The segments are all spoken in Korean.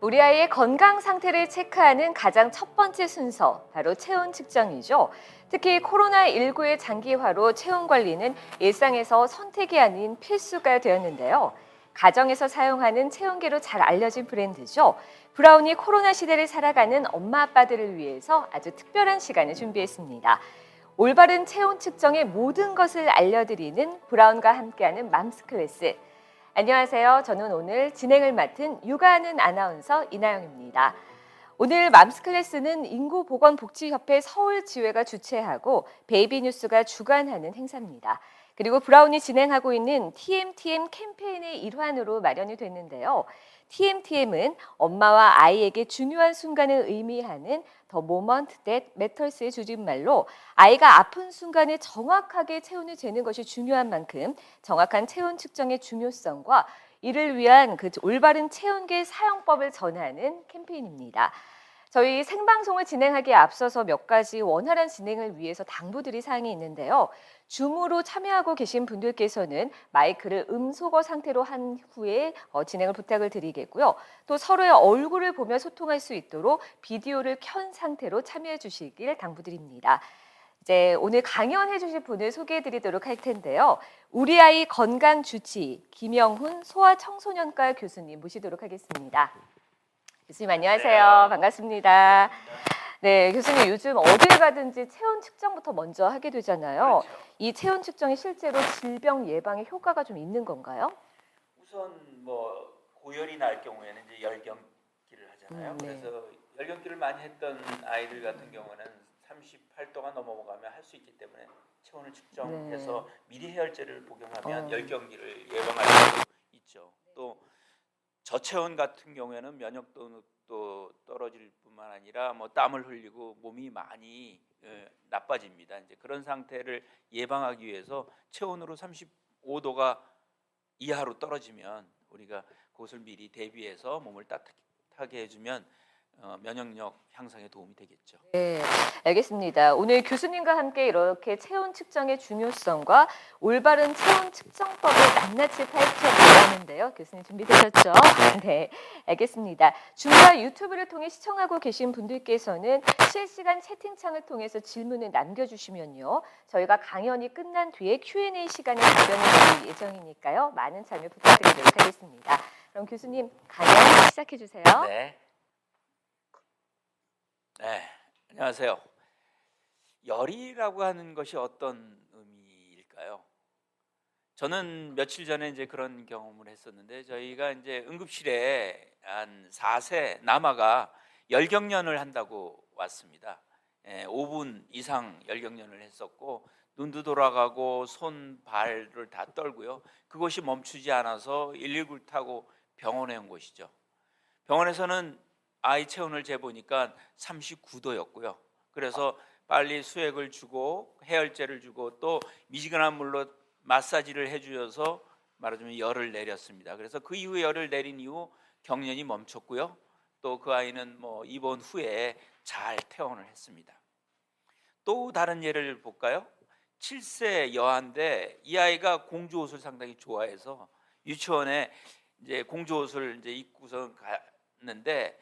우리 아이의 건강 상태를 체크하는 가장 첫 번째 순서, 바로 체온 측정이죠. 특히 코로나19의 장기화로 체온 관리는 일상에서 선택이 아닌 필수가 되었는데요. 가정에서 사용하는 체온계로 잘 알려진 브랜드죠. 브라운이 코로나 시대를 살아가는 엄마 아빠들을 위해서 아주 특별한 시간을 준비했습니다. 올바른 체온 측정의 모든 것을 알려드리는 브라운과 함께하는 맘스 클래스. 안녕하세요. 저는 오늘 진행을 맡은 육아하는 아나운서 이나영입니다. 오늘 맘스 클래스는 인구보건복지협회 서울지회가 주최하고 베이비뉴스가 주관하는 행사입니다. 그리고 브라운이 진행하고 있는 TMTM 캠페인의 일환으로 마련이 됐는데요. TMTM은 엄마와 아이에게 중요한 순간을 의미하는 The Moment That Matters의 줄임말로 아이가 아픈 순간에 정확하게 체온을 재는 것이 중요한 만큼 정확한 체온 측정의 중요성과 이를 위한 그 올바른 체온계 사용법을 전하는 캠페인입니다. 저희 생방송을 진행하기에 앞서서 몇 가지 원활한 진행을 위해서 당부드릴 사항이 있는데요. 줌으로 참여하고 계신 분들께서는 마이크를 음소거 상태로 한 후에 진행을 부탁을 드리겠고요. 또 서로의 얼굴을 보며 소통할 수 있도록 비디오를 켠 상태로 참여해 주시길 당부드립니다. 이제 오늘 강연해 주실 분을 소개해 드리도록 할 텐데요. 우리 아이 건강 주치 김영훈 소아청소년과 교수님 모시도록 하겠습니다. 교수님 안녕하세요. 반갑습니다. 네, 교수님 요즘 어딜 가든지 체온 측정부터 먼저 하게 되잖아요. 그렇죠. 이 체온 측정이 실제로 질병 예방에 효과가 좀 있는 건가요? 우선 뭐 고열이 날 경우에는 이제 열경기를 하잖아요. 네. 그래서 열경기를 많이 했던 아이들 같은 경우는 38도가 넘어가면 할 수 있기 때문에 체온을 측정해서 미리 해열제를 복용하면 열경기를 예방할 수 있죠. 또 저체온 같은 경우에는 면역도 떨어질 뿐만 아니라 뭐 땀을 흘리고 몸이 많이 나빠집니다. 이제 그런 상태를 예방하기 위해서 체온으로 35도가 이하로 떨어지면 우리가 그것을 미리 대비해서 몸을 따뜻하게 해주면 면역력 향상에 도움이 되겠죠. 네, 알겠습니다. 오늘 교수님과 함께 이렇게 체온 측정의 중요성과 올바른 체온 측정법을 낱낱이 파헤쳐 보려는데요. 교수님 준비되셨죠? 네, 알겠습니다. 줌과 유튜브를 통해 시청하고 계신 분들께서는 실시간 채팅창을 통해서 질문을 남겨주시면요. 저희가 강연이 끝난 뒤에 Q&A 시간에 답변을 드릴 예정이니까요. 많은 참여 부탁드리도록 하겠습니다. 그럼 교수님 강연 시작해 주세요. 네, 안녕하세요. 열이라고 하는 것이 어떤 의미일까요? 저는 며칠 전에 이제 그런 경험을 했었는데 저희가 이제 응급실에 한 4세 남아가 열경련을 한다고 왔습니다. 5분 이상 열경련을 했었고 눈도 돌아가고 손, 발을 다 떨고요. 그것이 멈추지 않아서 119를 타고 병원에 온 것이죠. 병원에서는 아이 체온을 재보니까 39도였고요. 그래서 빨리 수액을 주고 해열제를 주고 또 미지근한 물로 마사지를 해주셔서 말하자면 열을 내렸습니다. 그래서 그 이후 열을 내린 이후 경련이 멈췄고요. 또 그 아이는 뭐 입원 후에 잘 퇴원을 했습니다. 또 다른 예를 볼까요? 7세 여아인데 이 아이가 공주 옷을 상당히 좋아해서 유치원에 이제 공주 옷을 이제 입고서 갔는데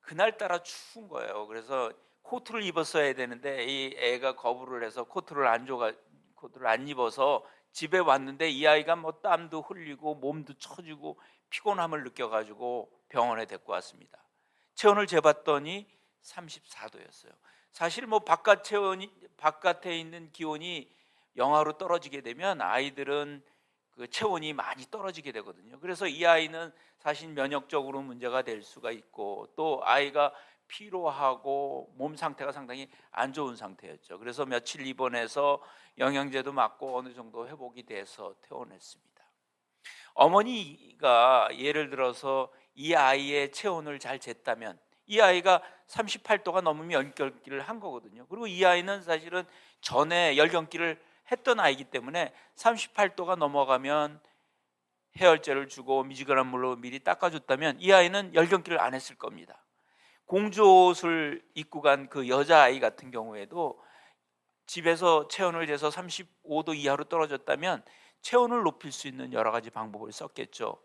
그날따라 추운 거예요. 그래서 코트를 입었어야 되는데 이 애가 거부를 해서 코트를 안 입어서 집에 왔는데 이 아이가 뭐 땀도 흘리고 몸도 처지고 피곤함을 느껴가지고 병원에 데리고 왔습니다. 체온을 재봤더니 34도였어요. 사실 뭐 바깥에 있는 기온이 영하로 떨어지게 되면 아이들은 그 체온이 많이 떨어지게 되거든요. 그래서 이 아이는 사실 면역적으로 문제가 될 수가 있고 또 아이가 피로하고 몸 상태가 상당히 안 좋은 상태였죠. 그래서 며칠 입원해서 영양제도 맞고 어느 정도 회복이 돼서 퇴원했습니다. 어머니가 예를 들어서 이 아이의 체온을 잘 쟀다면 이 아이가 38도가 넘으면 열경기를 한 거거든요. 그리고 이 아이는 사실은 전에 열경기를 했던 아이기 때문에 38도가 넘어가면 해열제를 주고 미지근한 물로 미리 닦아줬다면 이 아이는 열경기를 안 했을 겁니다. 공주 옷을 입고 간 그 여자아이 같은 경우에도 집에서 체온을 재서 35도 이하로 떨어졌다면 체온을 높일 수 있는 여러 가지 방법을 썼겠죠.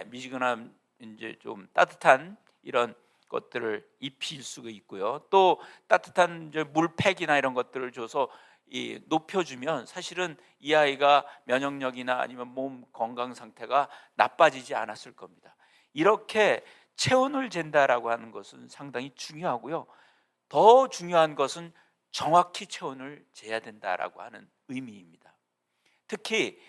미지근한 이제 좀 따뜻한 이런 것들을 입힐 수가 있고요. 또 따뜻한 물팩이나 이런 것들을 줘서 높여주면 사실은 이 아이가 면역력이나 아니면 몸 건강 상태가 나빠지지 않았을 겁니다. 이렇게 체온을 잰다라고 하는 것은 상당히 중요하고요. 더 중요한 것은 정확히 체온을 재야 된다라고 하는 의미입니다. 특히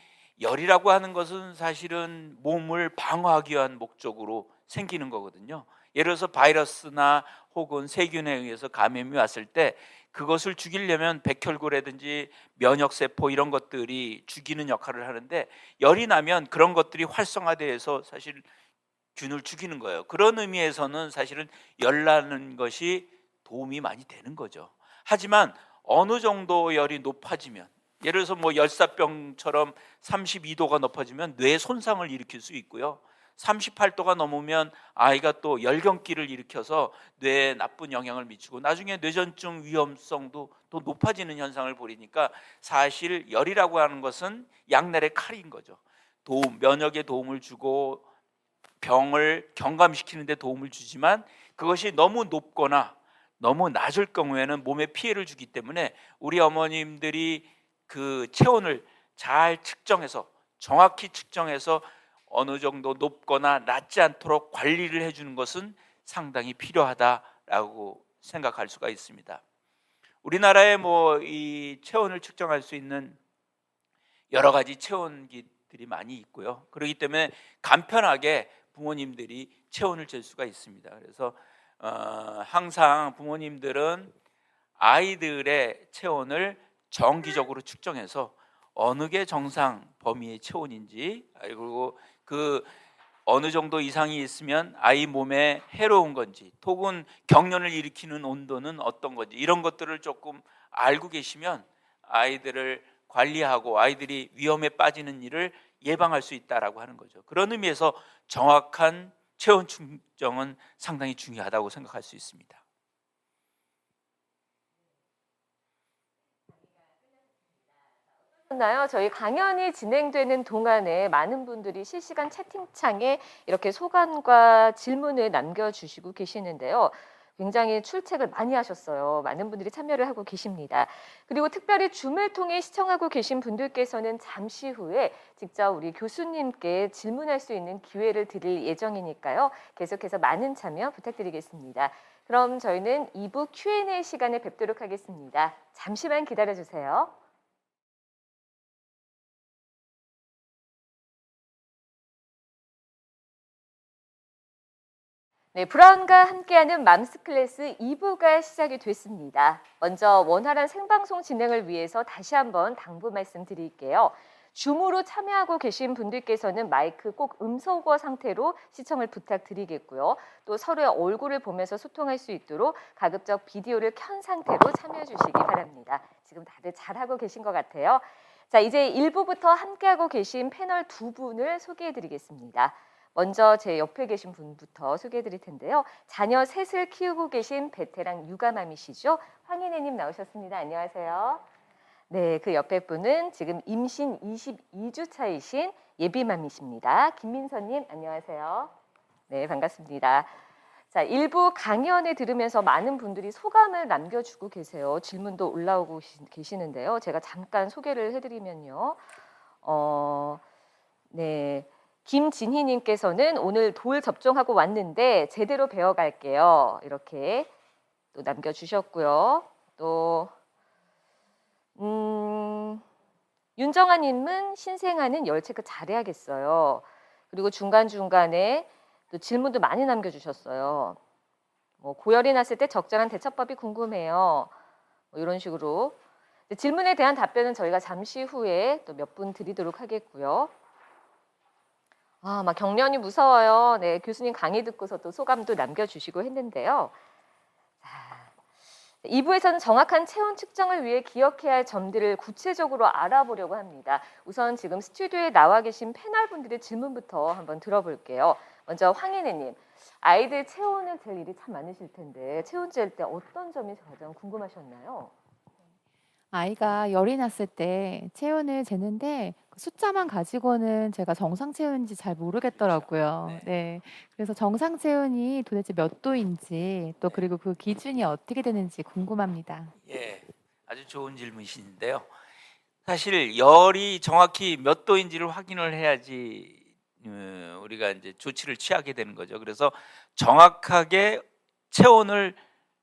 열이라고 하는 것은 사실은 몸을 방어하기 위한 목적으로 생기는 거거든요. 예를 들어서 바이러스나 혹은 세균에 의해서 감염이 왔을 때 그것을 죽이려면 백혈구라든지 면역세포 이런 것들이 죽이는 역할을 하는데, 열이 나면 그런 것들이 활성화돼서 사실 균을 죽이는 거예요. 그런 의미에서는 사실은 열 나는 것이 도움이 많이 되는 거죠. 하지만 어느 정도 열이 높아지면, 예를 들어서 뭐 열사병처럼 32도가 높아지면 뇌 손상을 일으킬 수 있고요. 38도가 넘으면 아이가 또 열경기를 일으켜서 뇌에 나쁜 영향을 미치고 나중에 뇌전증 위험성도 또 높아지는 현상을 벌이니까, 사실 열이라고 하는 것은 양날의 칼인 거죠. 면역에 도움을 주고 병을 경감시키는 데 도움을 주지만, 그것이 너무 높거나 너무 낮을 경우에는 몸에 피해를 주기 때문에 우리 어머님들이 그 체온을 잘 측정해서, 정확히 측정해서 어느 정도 높거나 낮지 않도록 관리를 해주는 것은 상당히 필요하다라고 생각할 수가 있습니다. 우리나라에 뭐 이 체온을 측정할 수 있는 여러 가지 체온기들이 많이 있고요. 그렇기 때문에 간편하게 부모님들이 체온을 잴 수가 있습니다. 그래서 항상 부모님들은 아이들의 체온을 정기적으로 측정해서 어느 게 정상 범위의 체온인지, 그리고 그 어느 정도 이상이 있으면 아이 몸에 해로운 건지, 혹은 경련을 일으키는 온도는 어떤 건지, 이런 것들을 조금 알고 계시면 아이들을 관리하고 아이들이 위험에 빠지는 일을 예방할 수 있다라고 하는 거죠. 그런 의미에서 정확한 체온 측정은 상당히 중요하다고 생각할 수 있습니다. 나요? 저희 강연이 진행되는 동안에 많은 분들이 실시간 채팅창에 이렇게 소감과 질문을 남겨주시고 계시는데요. 굉장히 출첵을 많이 하셨어요. 많은 분들이 참여를 하고 계십니다. 그리고 특별히 줌을 통해 시청하고 계신 분들께서는 잠시 후에 직접 우리 교수님께 질문할 수 있는 기회를 드릴 예정이니까요. 계속해서 많은 참여 부탁드리겠습니다. 그럼 저희는 2부 Q&A 시간에 뵙도록 하겠습니다. 잠시만 기다려주세요. 네, 브라운과 함께하는 맘스 클래스 2부가 시작이 됐습니다. 먼저 원활한 생방송 진행을 위해서 다시 한번 당부 말씀드릴게요. 줌으로 참여하고 계신 분들께서는 마이크 꼭 음소거 상태로 시청을 부탁드리겠고요. 또 서로의 얼굴을 보면서 소통할 수 있도록 가급적 비디오를 켠 상태로 참여해 주시기 바랍니다. 지금 다들 잘하고 계신 것 같아요. 자, 이제 1부부터 함께하고 계신 패널 두 분을 소개해 드리겠습니다. 먼저 제 옆에 계신 분부터 소개해 드릴 텐데요. 자녀 셋을 키우고 계신 베테랑 육아맘이시죠. 황인혜님 나오셨습니다. 안녕하세요. 네, 그 옆에 분은 지금 임신 22주 차이신 예비맘이십니다. 김민선님 안녕하세요. 네, 반갑습니다. 자, 일부 강연을 들으면서 많은 분들이 소감을 남겨주고 계세요. 질문도 올라오고 계시는데요. 제가 잠깐 소개를 해드리면요. 네. 김진희님께서는 오늘 돌 접종하고 왔는데 제대로 배워갈게요. 이렇게 또 남겨주셨고요. 또 윤정아님은 신생아는 열 체크 잘해야겠어요. 그리고 중간중간에 또 질문도 많이 남겨주셨어요. 뭐 고열이 났을 때 적절한 대처법이 궁금해요. 뭐 이런 식으로 질문에 대한 답변은 저희가 잠시 후에 또 몇 분 드리도록 하겠고요. 막 경련이 무서워요. 네, 교수님 강의 듣고서 또 소감도 남겨주시고 했는데요. 자, 2부에서는 정확한 체온 측정을 위해 기억해야 할 점들을 구체적으로 알아보려고 합니다. 우선 지금 스튜디오에 나와 계신 패널분들의 질문부터 한번 들어볼게요. 먼저 황인혜님, 아이들 체온을 잴 일이 참 많으실 텐데 체온 잴 때 어떤 점이 가장 궁금하셨나요? 아이가 열이 났을 때 체온을 재는데 그 숫자만 가지고는 제가 정상 체온인지 잘 모르겠더라고요. 네. 네. 그래서 정상 체온이 도대체 몇 도인지 또 네. 그리고 그 기준이 어떻게 되는지 궁금합니다. 예. 아주 좋은 질문이신데요. 사실 열이 정확히 몇 도인지를 확인을 해야지 우리가 이제 조치를 취하게 되는 거죠. 그래서 정확하게 체온을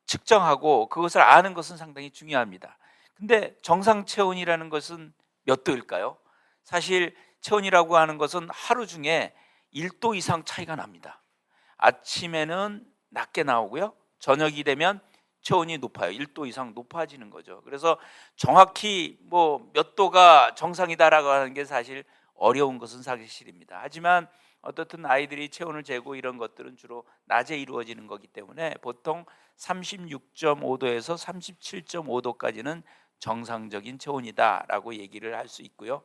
측정하고 그것을 아는 것은 상당히 중요합니다. 근데 정상 체온이라는 것은 몇 도일까요? 사실 체온이라고 하는 것은 하루 중에 1도 이상 차이가 납니다. 아침에는 낮게 나오고요. 저녁이 되면 체온이 높아요. 1도 이상 높아지는 거죠. 그래서 정확히 뭐 몇 도가 정상이다라고 하는 게 사실 어려운 것은 사실입니다. 하지만 어떻든 아이들이 체온을 재고 이런 것들은 주로 낮에 이루어지는 거기 때문에 보통 36.5도에서 37.5도까지는 정상적인 체온이다라고 얘기를 할 수 있고요.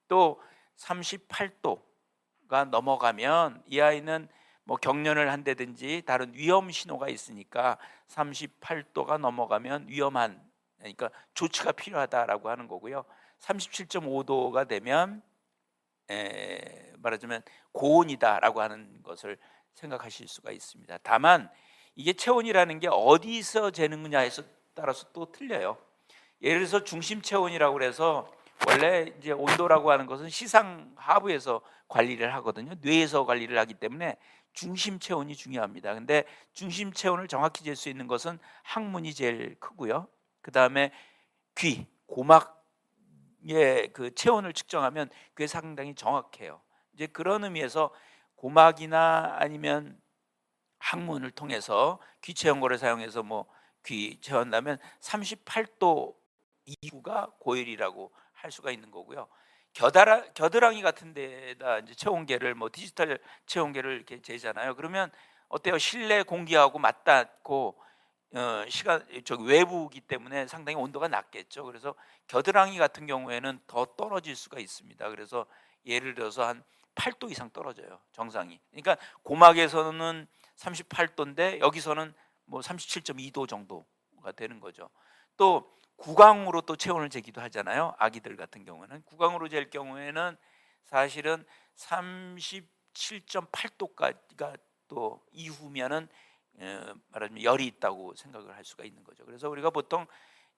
또 38도가 넘어가면 이 아이는 뭐 경련을 한다든지 다른 위험 신호가 있으니까 38도가 넘어가면 위험한, 그러니까 조치가 필요하다라고 하는 거고요. 37.5도가 되면 말하자면 고온이다라고 하는 것을 생각하실 수가 있습니다. 다만 이게 체온이라는 게 어디서 재느냐에 따라서 또 틀려요. 예를 들어서 중심 체온이라고 그래서 원래 이제 온도라고 하는 것은 시상 하부에서 관리를 하거든요. 뇌에서 관리를 하기 때문에 중심 체온이 중요합니다. 근데 중심 체온을 정확히 잴 수 있는 것은 항문이 제일 크고요. 그 다음에 귀, 고막의 그 체온을 측정하면 그게 상당히 정확해요. 이제 그런 의미에서 고막이나 아니면 항문을 통해서 귀 체온계를 사용해서 뭐 귀 체온다면 38도 이후가 고열이라고 할 수가 있는 거고요. 겨드랑이 같은 데다 이제 체온계를 뭐 디지털 체온계를 이렇게 재잖아요. 그러면 어때요? 실내 공기하고 맞닿고 시간 저기 외부이기 때문에 상당히 온도가 낮겠죠. 그래서 겨드랑이 같은 경우에는 더 떨어질 수가 있습니다. 그래서 예를 들어서 한 8도 이상 떨어져요. 정상이. 그러니까 고막에서는 38도인데 여기서는 뭐 37.2도 정도가 되는 거죠. 또 구강으로 또 체온을 재기도 하잖아요. 아기들 같은 경우는 구강으로 잴 경우에는 사실은 37.8도까지가 또 이후면은 말하자면 열이 있다고 생각을 할 수가 있는 거죠. 그래서 우리가 보통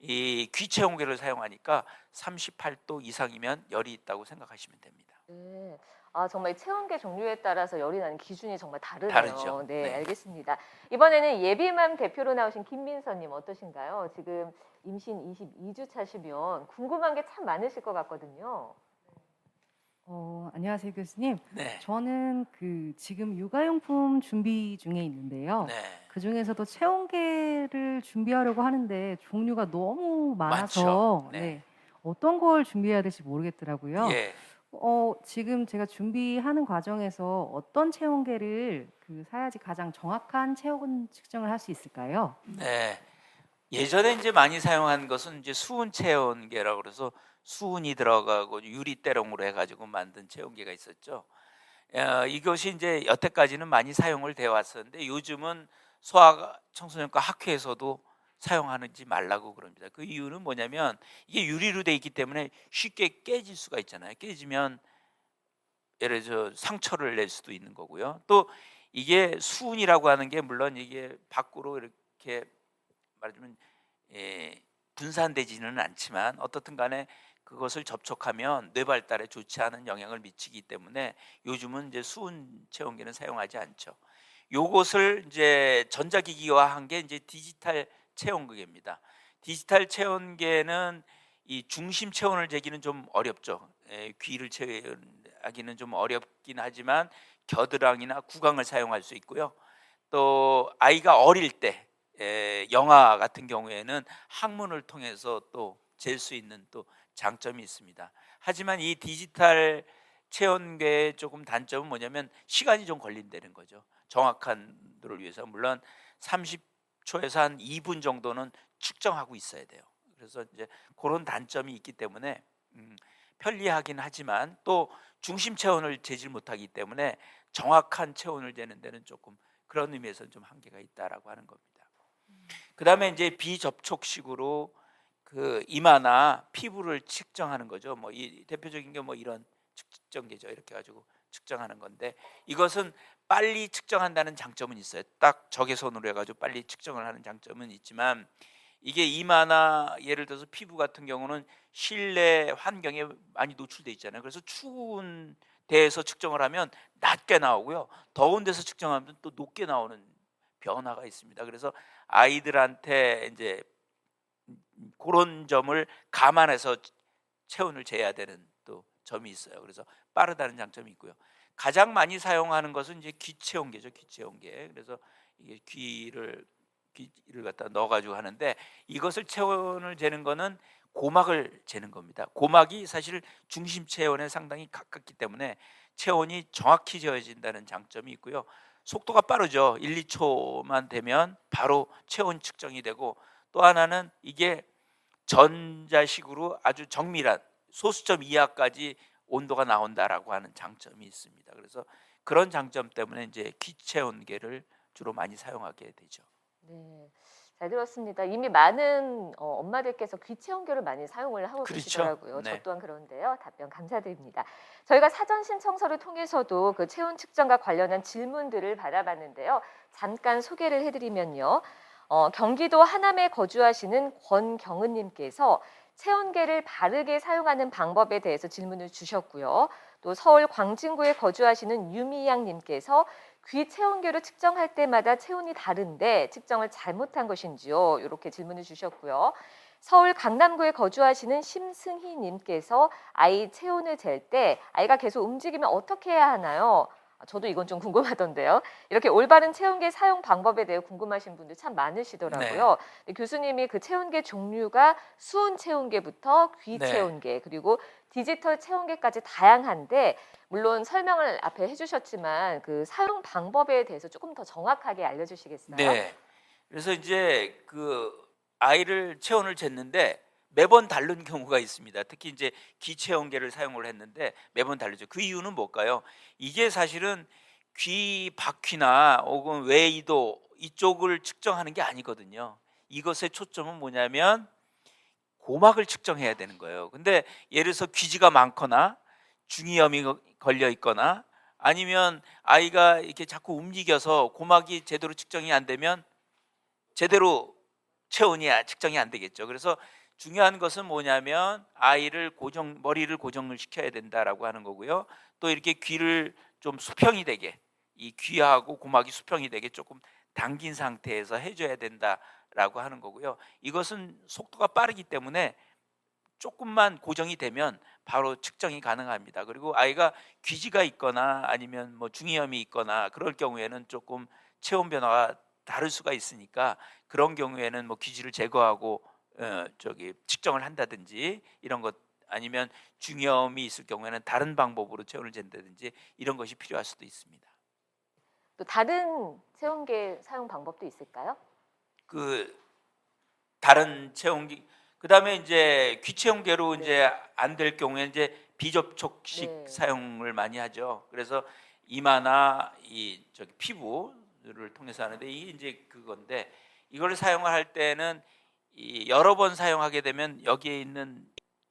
이 귀체온계를 사용하니까 38도 이상이면 열이 있다고 생각하시면 됩니다. 네. 아, 정말 체온계 종류에 따라서 열이 나는 기준이 정말 다르네요. 다르죠. 네, 네. 알겠습니다. 이번에는 예비맘 대표로 나오신 김민서님 어떠신가요? 지금 임신 22주 차시면 궁금한 게 참 많으실 것 같거든요. 안녕하세요, 교수님. 네. 저는 지금 육아용품 준비 중에 있는데요. 네. 그중에서도 체온계를 준비하려고 하는데 종류가 너무 많죠. 많아서 네. 네, 어떤 걸 준비해야 될지 모르겠더라고요. 예. 지금 제가 준비하는 과정에서 어떤 체온계를 사야지 가장 정확한 체온 측정을 할 수 있을까요? 네. 예전에 이제 많이 사용한 것은 이제 수은 체온계라고 그래서 수은이 들어가고 유리때롱으로 해가지고 만든 체온계가 있었죠. 이것이 이제 여태까지는 많이 사용을 되어 왔었는데 요즘은 소아청소년과 학회에서도 사용하지 말라고 그럽니다. 그 이유는 뭐냐면 이게 유리로 돼 있기 때문에 쉽게 깨질 수가 있잖아요. 깨지면 예를 들어 상처를 낼 수도 있는 거고요. 또 이게 수은이라고 하는 게 물론 이게 밖으로 이렇게 말하자면 분산되지는 않지만 어떻든 간에 그것을 접촉하면 뇌 발달에 좋지 않은 영향을 미치기 때문에 요즘은 이제 수은 체온계는 사용하지 않죠. 요것을 이제 전자기기화한 게 이제 디지털 체온계입니다. 디지털 체온계는 이 중심 체온을 재기는 좀 어렵죠. 귀를 체하기는 좀 어렵긴 하지만 겨드랑이나 구강을 사용할 수 있고요. 또 아이가 어릴 때 영아 같은 경우에는 항문을 통해서 또 잴 수 있는 또 장점이 있습니다. 하지만 이 디지털 체온계의 조금 단점은 뭐냐면 시간이 좀 걸린다는 거죠. 정확한 도를 위해서 물론 30초에서 한 2분 정도는 측정하고 있어야 돼요. 그래서 이제 그런 단점이 있기 때문에 편리하긴 하지만 또 중심 체온을 재질 못하기 때문에 정확한 체온을 재는 데는 조금 그런 의미에서는 좀 한계가 있다라고 하는 겁니다. 그 다음에 이제 비접촉식으로 그 이마나 피부를 측정하는 거죠. 뭐 이 대표적인 게 뭐 이런 측정기죠. 이렇게 가지고 측정하는 건데 이것은 빨리 측정한다는 장점은 있어요. 딱 적외선으로 해가지고 빨리 측정을 하는 장점은 있지만 이게 이마나 예를 들어서 피부 같은 경우는 실내 환경에 많이 노출돼 있잖아요. 그래서 추운 데에서 측정을 하면 낮게 나오고요. 더운 데서 측정하면 또 높게 나오는 변화가 있습니다. 그래서 아이들한테 이제 그런 점을 감안해서 체온을 재야 되는 또 점이 있어요. 그래서 빠르다는 장점이 있고요. 가장 많이 사용하는 것은 이제 귀체온계죠. 귀체온계. 그래서 이게 귀를 갖다 넣어가지고 하는데 이것을 체온을 재는 거는 고막을 재는 겁니다. 고막이 사실 중심 체온에 상당히 가깝기 때문에 체온이 정확히 재어진다는 장점이 있고요. 속도가 빠르죠. 1, 2초만 되면 바로 체온 측정이 되고 또 하나는 이게 전자식으로 아주 정밀한 소수점 이하까지 온도가 나온다라고 하는 장점이 있습니다. 그래서 그런 장점 때문에 이제 귀체온계를 주로 많이 사용하게 되죠. 네, 잘 들었습니다. 이미 많은 엄마들께서 귀체온계를 많이 사용을 하고 그렇죠. 계시더라고요. 네. 저 또한 그런데요. 답변 감사드립니다. 저희가 사전 신청서를 통해서도 그 체온 측정과 관련한 질문들을 받아봤는데요. 잠깐 소개를 해드리면요. 경기도 하남에 거주하시는 권경은님께서 체온계를 바르게 사용하는 방법에 대해서 질문을 주셨고요. 또 서울 광진구에 거주하시는 유미양님께서 귀 체온계로 측정할 때마다 체온이 다른데 측정을 잘못한 것인지요? 이렇게 질문을 주셨고요. 서울 강남구에 거주하시는 심승희님께서 아이 체온을 잴 때 아이가 계속 움직이면 어떻게 해야 하나요? 저도 이건 좀 궁금하던데요. 이렇게 올바른 체온계 사용 방법에 대해 궁금하신 분들 참 많으시더라고요. 근데 교수님이 그 체온계 종류가 수온 체온계부터 귀 네. 체온계 그리고 디지털 체온계까지 다양한데 물론 설명을 앞에 해주셨지만 그 사용 방법에 대해서 조금 더 정확하게 알려주시겠어요? 네. 그래서 이제 그 아이를 체온을 쟀는데 매번 다른 경우가 있습니다. 특히 이제 귀체온계를 사용을 했는데 매번 다르죠. 그 이유는 뭘까요? 이게 사실은 귀 바퀴나 혹은 외이도 이쪽을 측정하는 게 아니거든요. 이것의 초점은 뭐냐면 고막을 측정해야 되는 거예요. 근데 예를 들어서 귀지가 많거나 중이염이 걸려 있거나 아니면 아이가 이렇게 자꾸 움직여서 고막이 제대로 측정이 안 되면 제대로 체온이 측정이 안 되겠죠. 그래서 중요한 것은 뭐냐면 아이를 머리를 고정을 시켜야 된다라고 하는 거고요. 또 이렇게 귀를 좀 수평이 되게 이 귀하고 고막이 수평이 되게 조금 당긴 상태에서 해줘야 된다라고 하는 거고요. 이것은 속도가 빠르기 때문에 조금만 고정이 되면 바로 측정이 가능합니다. 그리고 아이가 귀지가 있거나 아니면 뭐 중이염이 있거나 그럴 경우에는 조금 체온 변화가 다를 수가 있으니까 그런 경우에는 뭐 귀지를 제거하고 측정을 한다든지 이런 것 아니면 중이염이 있을 경우에는 다른 방법으로 체온을 잰다든지 이런 것이 필요할 수도 있습니다. 또 다른 체온계 사용 방법도 있을까요? 그 다른 체온기 그다음에 이제 귀체온계로 네. 이제 안 될 경우에 이제 비접촉식 네. 사용을 많이 하죠. 그래서 이마나 피부를 통해서 하는데 이게 이제 그건데 이걸 사용할 때는 이 여러 번 사용하게 되면 여기에 있는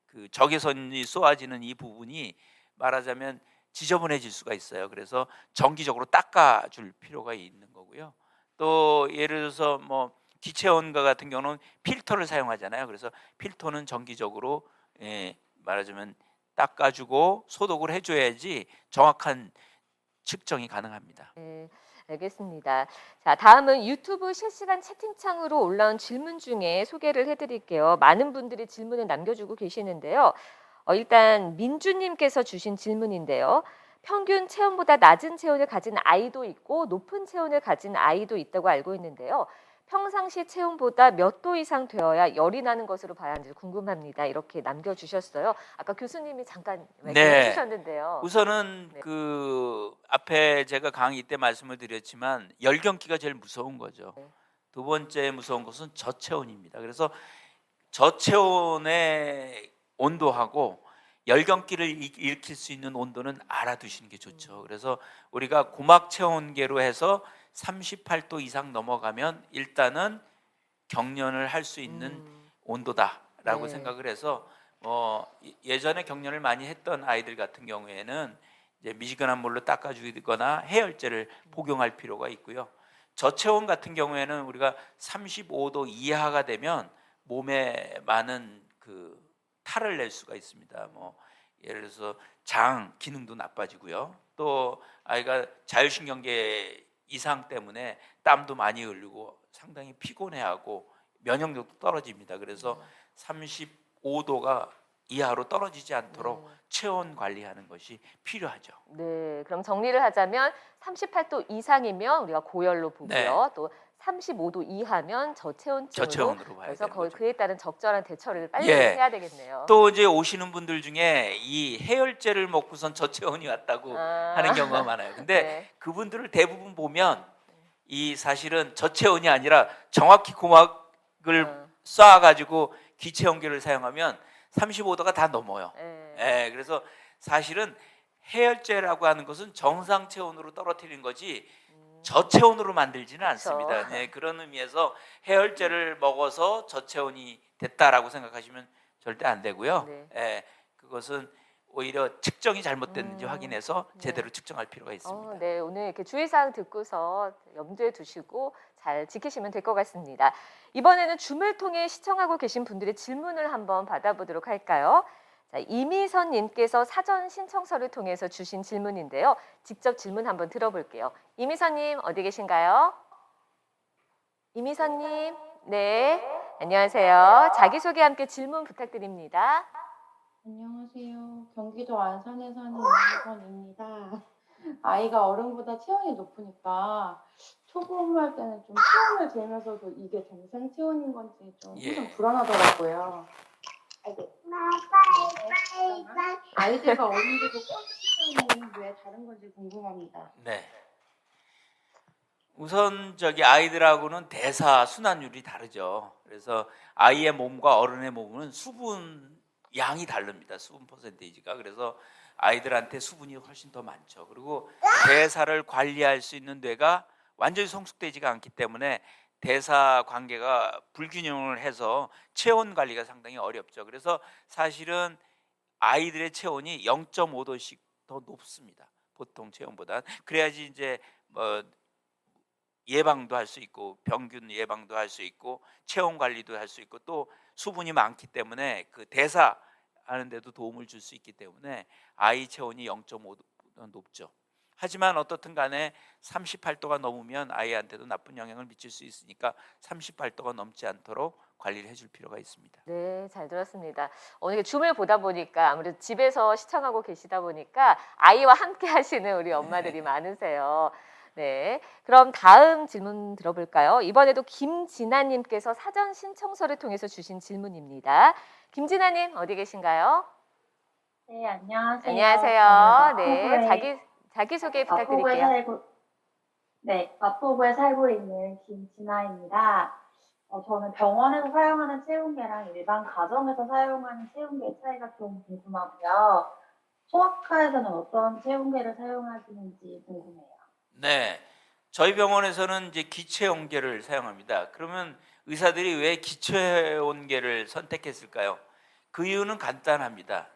그 적외선이 쏘아지는 이 부분이 말하자면 지저분해질 수가 있어요. 그래서 정기적으로 닦아줄 필요가 있는 거고요. 또 예를 들어서 뭐 기체온과 같은 경우는 필터를 사용하잖아요. 그래서 필터는 정기적으로 말하자면 닦아주고 소독을 해줘야지 정확한 측정이 가능합니다. 네, 알겠습니다. 자, 다음은 유튜브 실시간 채팅창으로 올라온 질문 중에 소개를 해드릴게요. 많은 분들이 질문을 남겨주고 계시는데요. 일단 민주님께서 주신 질문인데요. 평균 체온보다 낮은 체온을 가진 아이도 있고 높은 체온을 가진 아이도 있다고 알고 있는데요. 평상시 체온보다 몇 도 이상 되어야 열이 나는 것으로 봐야 하는지 궁금합니다. 이렇게 남겨주셨어요. 아까 교수님이 잠깐 말씀해 네. 주셨는데요. 우선은 네. 그 앞에 제가 강의 때 말씀을 드렸지만 열경기가 제일 무서운 거죠. 네. 두 번째 무서운 것은 저체온입니다. 그래서 저체온의 온도하고 열경기를 일으킬 수 있는 온도는 알아두시는 게 좋죠. 그래서 우리가 고막 체온계로 해서 38도 이상 넘어가면 일단은 경련을 할 수 있는 온도다라고 된다라고 네. 생각을 해서 예전에 경련을 많이 했던 아이들 같은 경우에는 이제 미지근한 물로 닦아주거나 해열제를 복용할 필요가 있고요. 저체온 같은 경우에는 우리가 35도 이하가 되면 몸에 많은 그 탈을 낼 수가 있습니다. 예를 들어서 장 기능도 나빠지고요. 또 아이가 자율신경계 이상 때문에 땀도 많이 흘리고 상당히 피곤해하고 면역력도 떨어집니다. 그래서 35도가 이하로 떨어지지 않도록 체온 관리하는 것이 필요하죠. 네, 그럼 정리를 하자면 38도 이상이면 우리가 고열로 보고요. 네. 또 35도 이하면 저체온증으로. 저체온으로 봐야 그래서 되는 거의 거죠. 그에 따른 적절한 대처를 빨리 예. 해야 되겠네요. 또 이제 오시는 분들 중에 이 해열제를 먹고선 저체온이 왔다고 아. 하는 경우가 많아요. 근데 네. 그분들을 대부분 보면 이 사실은 저체온이 아니라 정확히 고막을 쏴가지고 기체온계를 사용하면 35도가 다 넘어요. 네. 그래서 사실은 해열제라고 하는 것은 정상 체온으로 떨어뜨리는 거지 저체온으로 만들지는 않습니다. 네, 그런 의미에서 해열제를 먹어서 저체온이 됐다라고 생각하시면 절대 안 되고요. 네. 그것은 오히려 측정이 잘못됐는지 확인해서 네. 제대로 측정할 필요가 있습니다. 네, 오늘 이렇게 주의사항 듣고서 염두에 두시고 잘 지키시면 될 것 같습니다. 이번에는 줌을 통해 시청하고 계신 분들의 질문을 한번 받아보도록 할까요? 자, 이미선님께서 사전 신청서를 통해서 주신 질문인데요. 직접 질문 한번 들어볼게요. 이미선님 어디 계신가요? 이미선님, 네, 안녕하세요. 자기소개 함께 질문 부탁드립니다. 안녕하세요. 경기도 안산에 사는 이미선입니다. 아이가 어른보다 체온이 높으니까 초보할 때는 좀 체온을 재면서도 이게 정상 체온인 건지 좀 항상 불안하더라고요. 아이들과 어른들도 체온이 왜 다른 건지 궁금합니다. 네. 우선 아이들하고는 대사 순환율이 다르죠. 그래서 아이의 몸과 어른의 몸은 수분 양이 다릅니다. 수분 퍼센테이지가. 그래서 아이들한테 수분이 훨씬 더 많죠. 그리고 대사를 관리할 수 있는 뇌가 완전히 성숙되지가 않기 때문에 대사 관계가 불균형을 해서 체온 관리가 상당히 어렵죠. 그래서 사실은 아이들의 체온이 0.5도씩 더 높습니다. 보통 체온보다. 그래야지 이제 예방도 할 수 있고 병균 예방도 할 수 있고 체온 관리도 할 수 있고 또 수분이 많기 때문에 그 대사하는 데도 도움을 줄 수 있기 때문에 아이 체온이 0.5도보다 높죠. 하지만 어떻든 간에 38도가 넘으면 아이한테도 나쁜 영향을 미칠 수 있으니까 38도가 넘지 않도록 관리를 해줄 필요가 있습니다. 네, 잘 들었습니다. 오늘 줌을 보다 보니까 아무래도 집에서 시청하고 계시다 보니까 아이와 함께 하시는 우리 엄마들이 많으세요. 네, 그럼 다음 질문 들어볼까요? 이번에도 김진아님께서 사전 신청서를 통해서 주신 질문입니다. 김진아님 어디 계신가요? 네, 안녕하세요. 안녕하세요. 저는 네, 자기소개 마포구에 부탁드릴게요. 마포구에 살고 있는 김진아입니다. 저는 병원에서 사용하는 체온계랑 일반 가정에서 사용하는 체온계의 차이가 좀 궁금하고요. 소아과에서는 어떤 체온계를 사용하시는지 궁금해요. 네, 저희 병원에서는 이제 기체온계를 사용합니다. 그러면 의사들이 왜 기체온계를 선택했을까요? 그 이유는 간단합니다.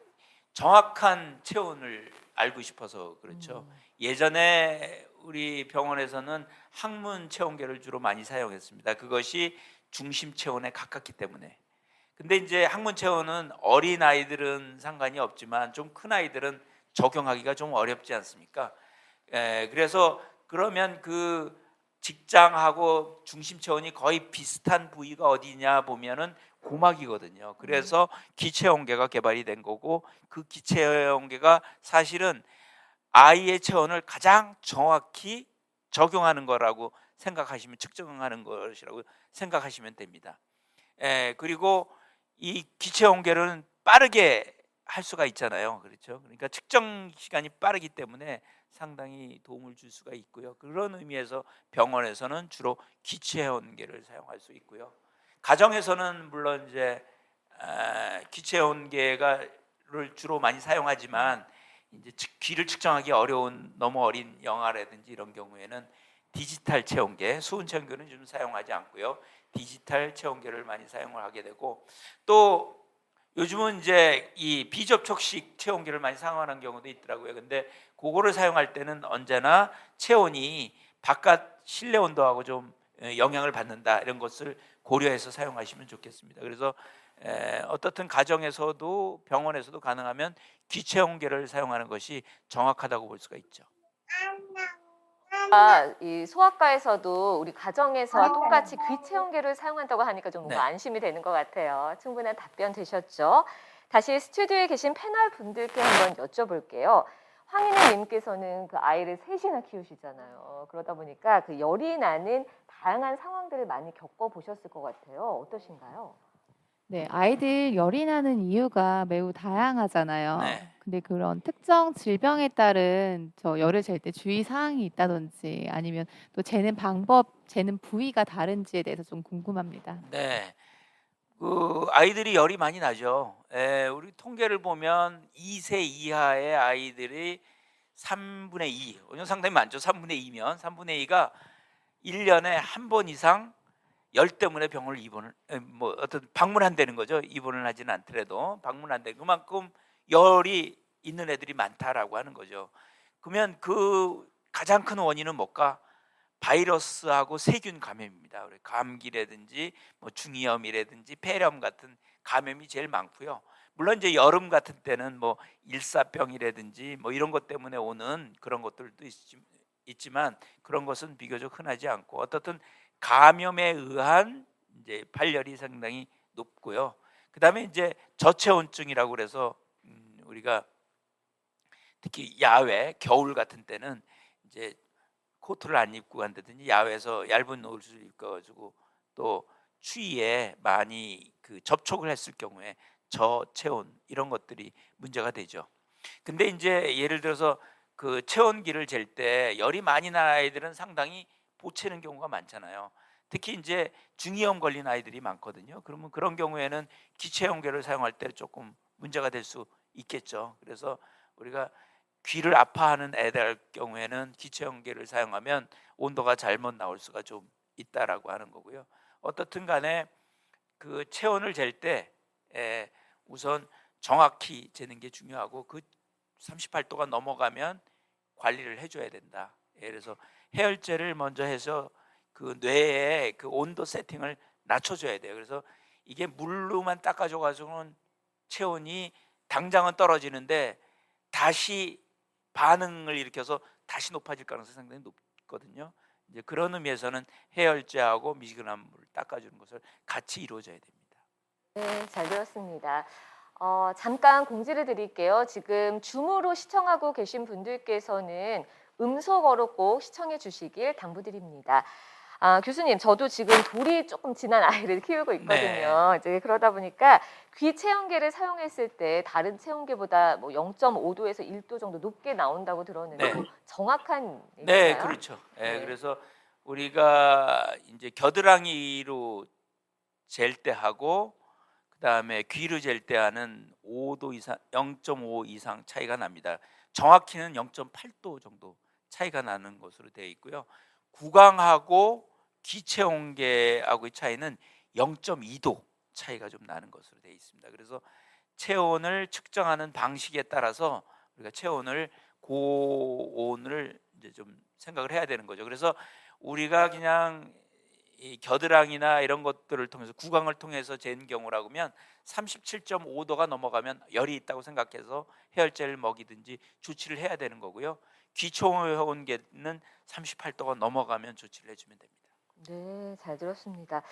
정확한 체온을 알고 싶어서 그렇죠. 예전에 우리 병원에서는 항문 체온계를 주로 많이 사용했습니다. 그것이 중심 체온에 가깝기 때문에. 근데 이제 항문 체온은 어린 아이들은 상관이 없지만 좀 큰 아이들은 적용하기가 좀 어렵지 않습니까? 그래서 그러면 그 직장하고 중심 체온이 거의 비슷한 부위가 어디냐 보면은 고막이거든요. 그래서 기체온계가 개발이 된 거고 그 기체온계가 사실은 아이의 체온을 가장 정확히 적용하는 거라고 생각하시면 측정하는 것이라고 생각하시면 됩니다. 그리고 이 기체온계는 빠르게 할 수가 있잖아요. 그렇죠? 그러니까 측정 시간이 빠르기 때문에 상당히 도움을 줄 수가 있고요. 그런 의미에서 병원에서는 주로 기체온계를 사용할 수 있고요. 가정에서는 물론 이제 기체온계를 주로 많이 사용하지만 이제 귀를 측정하기 어려운 너무 어린 영아라든지 이런 경우에는 디지털 체온계, 수은 체온계는 좀 사용하지 않고요. 디지털 체온계를 많이 사용을 하게 되고 또 요즘은 이제 이 비접촉식 체온계를 많이 사용하는 경우도 있더라고요. 근데 그거를 사용할 때는 언제나 체온이 바깥 실내 온도하고 좀 영향을 받는다, 이런 것을 고려해서 사용하시면 좋겠습니다. 그래서 어떻든 가정에서도 병원에서도 가능하면 기체온계를 사용하는 것이 정확하다고 볼 수가 있죠. 이 소아과에서도 우리 가정에서 똑같이 귀체온계를 사용한다고 하니까 좀 뭔가 네. 안심이 되는 것 같아요. 충분한 답변 되셨죠? 다시 스튜디오에 계신 패널 분들께 한번 여쭤볼게요. 황인혜 님께서는 그 아이를 셋이나 키우시잖아요. 그러다 보니까 그 열이 나는 다양한 상황들을 많이 겪어보셨을 것 같아요. 어떠신가요? 네, 아이들 열이 나는 이유가 매우 다양하잖아요. 네. 근데 그런 특정 질병에 따른 열을 잴 때 주의 사항이 있다든지 아니면 또 재는 방법, 재는 부위가 다른지에 대해서 좀 궁금합니다. 네. 그 아이들이 열이 많이 나죠. 우리 통계를 보면 2세 이하의 아이들이 3분의 2, 상당히 많죠. 3분의 2면 3분의 2가 1년에 한 번 이상 열 때문에 병원을 입원을 뭐 어떤 방문한다는 거죠. 입원을 하지는 않더라도 방문한다. 그만큼 열이 있는 애들이 많다라고 하는 거죠. 그러면 그 가장 큰 원인은 뭘까? 바이러스하고 세균 감염입니다. 감기라든지 뭐 중이염이라든지 폐렴 같은 감염이 제일 많고요. 물론 이제 여름 같은 때는 뭐 일사병이라든지 뭐 이런 것 때문에 오는 그런 것들도 있지만 그런 것은 비교적 흔하지 않고, 어떻든 감염에 의한 이제 발열이 상당히 높고요. 그다음에 이제 저체온증이라고 그래서 우리가 특히 야외 겨울 같은 때는 이제 코트를 안 입고 간다든지 야외에서 얇은 옷을 입고가지고 또 추위에 많이 그 접촉을 했을 경우에 저체온 이런 것들이 문제가 되죠. 근데 이제 예를 들어서 그 체온기를 잴 때 열이 많이 난 아이들은 상당히 보채는 경우가 많잖아요. 특히 이제 중이염 걸린 아이들이 많거든요. 그러면 그런 경우에는 기체온계를 사용할 때 조금 문제가 될 수 있겠죠. 그래서 우리가 귀를 아파하는 애들 경우에는 기체온계를 사용하면 온도가 잘못 나올 수가 좀 있다라고 하는 거고요. 어떻든 간에 그 체온을 잴 때 우선 정확히 재는 게 중요하고, 그 38도가 넘어가면 관리를 해줘야 된다. 그래서 해열제를 먼저 해서 그 뇌에 그 온도 세팅을 낮춰줘야 돼요. 그래서 이게 물로만 닦아줘 가지고는 체온이 당장은 떨어지는데 다시 반응을 일으켜서 다시 높아질 가능성이 상당히 높거든요. 이제 그런 의미에서는 해열제하고 미지근한 물을 닦아주는 것을 같이 이루어져야 됩니다. 네, 잘 들었습니다. 잠깐 공지를 드릴게요. 지금 줌으로 시청하고 계신 분들께서는 음소거로 꼭 시청해 주시길 당부드립니다. 교수님, 저도 지금 돌이 조금 진한 아이를 키우고 있거든요. 이제 그러다 보니까 귀 체온계를 사용했을 때 다른 체온계보다 뭐 0.5도에서 1도 정도 높게 나온다고 들었는데 네. 정확한 네, 얘기인가요? 그렇죠. 네. 그래서 우리가 이제 겨드랑이로 잴 때 하고 그다음에 귀로 잴 때 하는 5도 이상, 0.5 이상 차이가 납니다. 정확히는 0.8도 정도 차이가 나는 것으로 되어 있고요. 구강하고 기체온계하고의 차이는 0.2도 차이가 좀 나는 것으로 되어 있습니다. 그래서 체온을 측정하는 방식에 따라서 우리가 체온을 고온을 이제 좀 생각을 해야 되는 거죠. 그래서 우리가 그냥 이 겨드랑이나 이런 것들을 통해서 구강을 통해서 잰 경우라고 하면 37.5도가 넘어가면 열이 있다고 생각해서 해열제를 먹이든지 조치를 해야 되는 거고요. 기초온계는 38도가 넘어가면 조치를 해주면 됩니다. 네, 잘 들었습니다.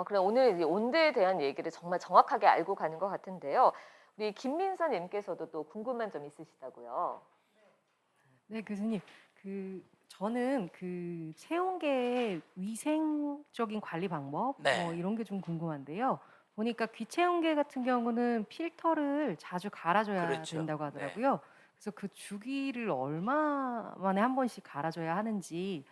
그럼 오늘 이 온도에 대한 얘기를 정말 정확하게 알고 가는 것 같은데요. 우리 김민선 님께서도 또 궁금한 점 있으시다고요. 네, 교수님. 저는 그 체온계의 위생적인 관리 방법 네. 이런 게 좀 궁금한데요. 보니까 귀체온계 같은 경우는 필터를 자주 갈아줘야 그렇죠. 된다고 네. 하더라고요. 그래서 그 주기를 얼마 만에 한 번씩 갈아줘야 하는지,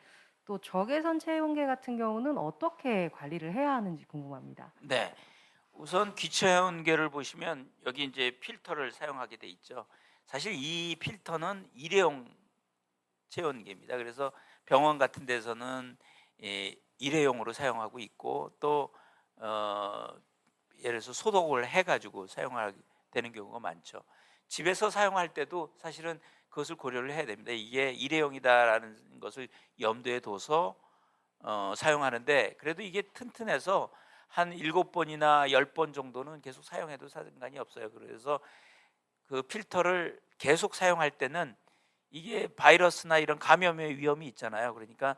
또 적외선 체온계 같은 경우는 어떻게 관리를 해야 하는지 궁금합니다. 네. 우선 기체온계를 보시면 여기 이제 필터를 사용하게 돼 있죠. 사실 이 필터는 일회용 체온계입니다. 그래서 병원 같은 데서는 일회용으로 사용하고 있고, 또 예를 들어서 소독을 해가지고 사용하게 되는 경우가 많죠. 집에서 사용할 때도 사실은 그것을 고려를 해야 됩니다. 이게 일회용이다라는 것을 염두에 둬서 사용하는데, 그래도 이게 튼튼해서 한 7번이나 10번 정도는 계속 사용해도 상관이 없어요. 그래서 그 필터를 계속 사용할 때는 이게 바이러스나 이런 감염의 위험이 있잖아요. 그러니까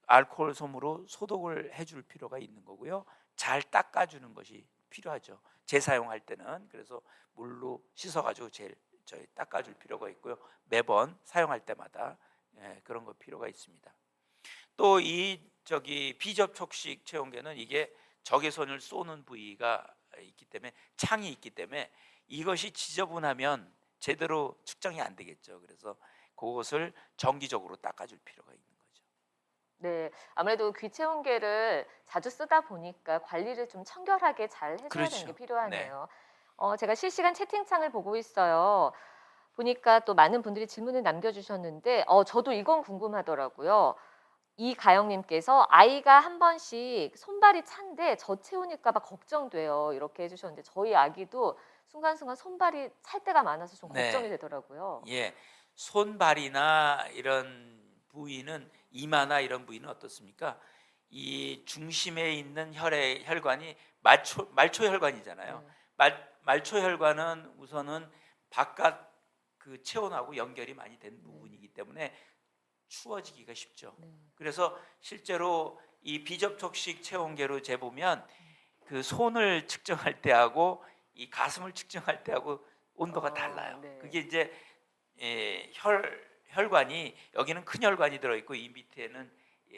알코올 솜으로 소독을 해줄 필요가 있는 거고요. 잘 닦아주는 것이 필요하죠. 재사용할 때는. 그래서 물로 씻어가지고 저희 닦아줄 필요가 있고요. 매번 사용할 때마다 그런 거 필요가 있습니다. 또 이 비접촉식 체온계는 이게 적외선을 쏘는 부위가 있기 때문에, 창이 있기 때문에 이것이 지저분하면 제대로 측정이 안 되겠죠. 그래서 그것을 정기적으로 닦아줄 필요가 있는 거죠. 네, 아무래도 귀체온계를 자주 쓰다 보니까 관리를 좀 청결하게 잘 해줘야 되는 게 그렇죠. 필요하네요. 제가 실시간 채팅창을 보고 있어요. 보니까 또 많은 분들이 질문을 남겨주셨는데, 저도 이건 궁금하더라고요. 이가영님께서 아이가 한 번씩 손발이 찬데 저체온일까 봐 걱정돼요. 이렇게 해주셨는데, 저희 아기도 순간순간 손발이 찰 때가 많아서 좀 네. 걱정이 되더라고요. 예, 손발이나 이런 부위는, 이마나 이런 부위는 어떻습니까? 이 중심에 있는 혈관이 말초혈관이잖아요. 말초혈관은 우선은 바깥 그 체온하고 연결이 많이 된 부분이기 때문에 추워지기가 쉽죠. 그래서 실제로 이 비접촉식 체온계로 재보면 그 손을 측정할 때하고 이 가슴을 측정할 때하고 온도가 달라요. 네. 그게 이제 혈관이, 여기는 큰 혈관이 들어있고 이 밑에는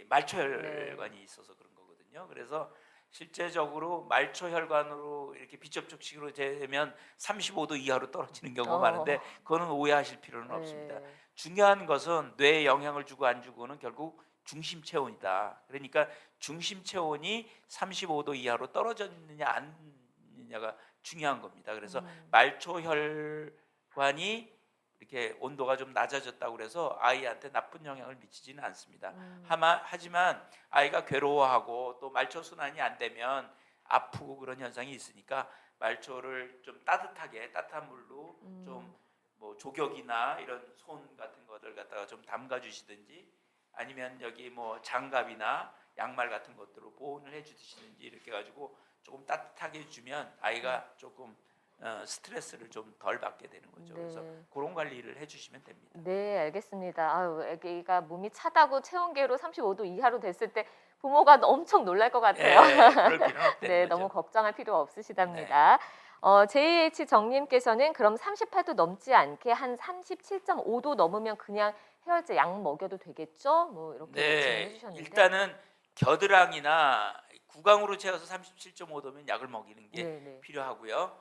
말초혈관이 있어서 그런 거거든요. 그래서 실제적으로 말초혈관으로 이렇게 비접촉식으로 재면 35도 이하로 떨어지는 경우가 많은데, 그거는 오해하실 필요는 없습니다. 중요한 것은 뇌에 영향을 주고 안 주고는 결국 중심 체온이다. 그러니까 중심 체온이 35도 이하로 떨어졌느냐 안 느냐가 중요한 겁니다. 그래서 말초혈관이 이렇게 온도가 좀 낮아졌다고 그래서 아이한테 나쁜 영향을 미치지는 않습니다. 하지만 아이가 괴로워하고 또 말초 순환이 안 되면 아프고 그런 현상이 있으니까 말초를 좀 따뜻한 물로 좀 뭐 조격이나 이런 손 같은 것들 갖다가 좀 담가 주시든지, 아니면 여기 뭐 장갑이나 양말 같은 것들로 보온을 해 주시든지, 이렇게 가지고 조금 따뜻하게 주면 아이가 조금 스트레스를 좀 덜 받게 되는 거죠. 그래서 그런 관리를 해주시면 됩니다. 네, 알겠습니다. 아유, 아기가 몸이 차다고 체온계로 35도 이하로 됐을 때 부모가 엄청 놀랄 것 같아요. 그럴 필요는 없다는 네, 거죠. 너무 걱정할 필요 없으시답니다. JH 정님께서는 그럼 38도 넘지 않게 한 37.5도 넘으면 그냥 해열제 약 먹여도 되겠죠? 뭐 이렇게 질문해 주셨는데, 일단은 겨드랑이나 구강으로 채워서 37.5도면 약을 먹이는 게 필요하고요.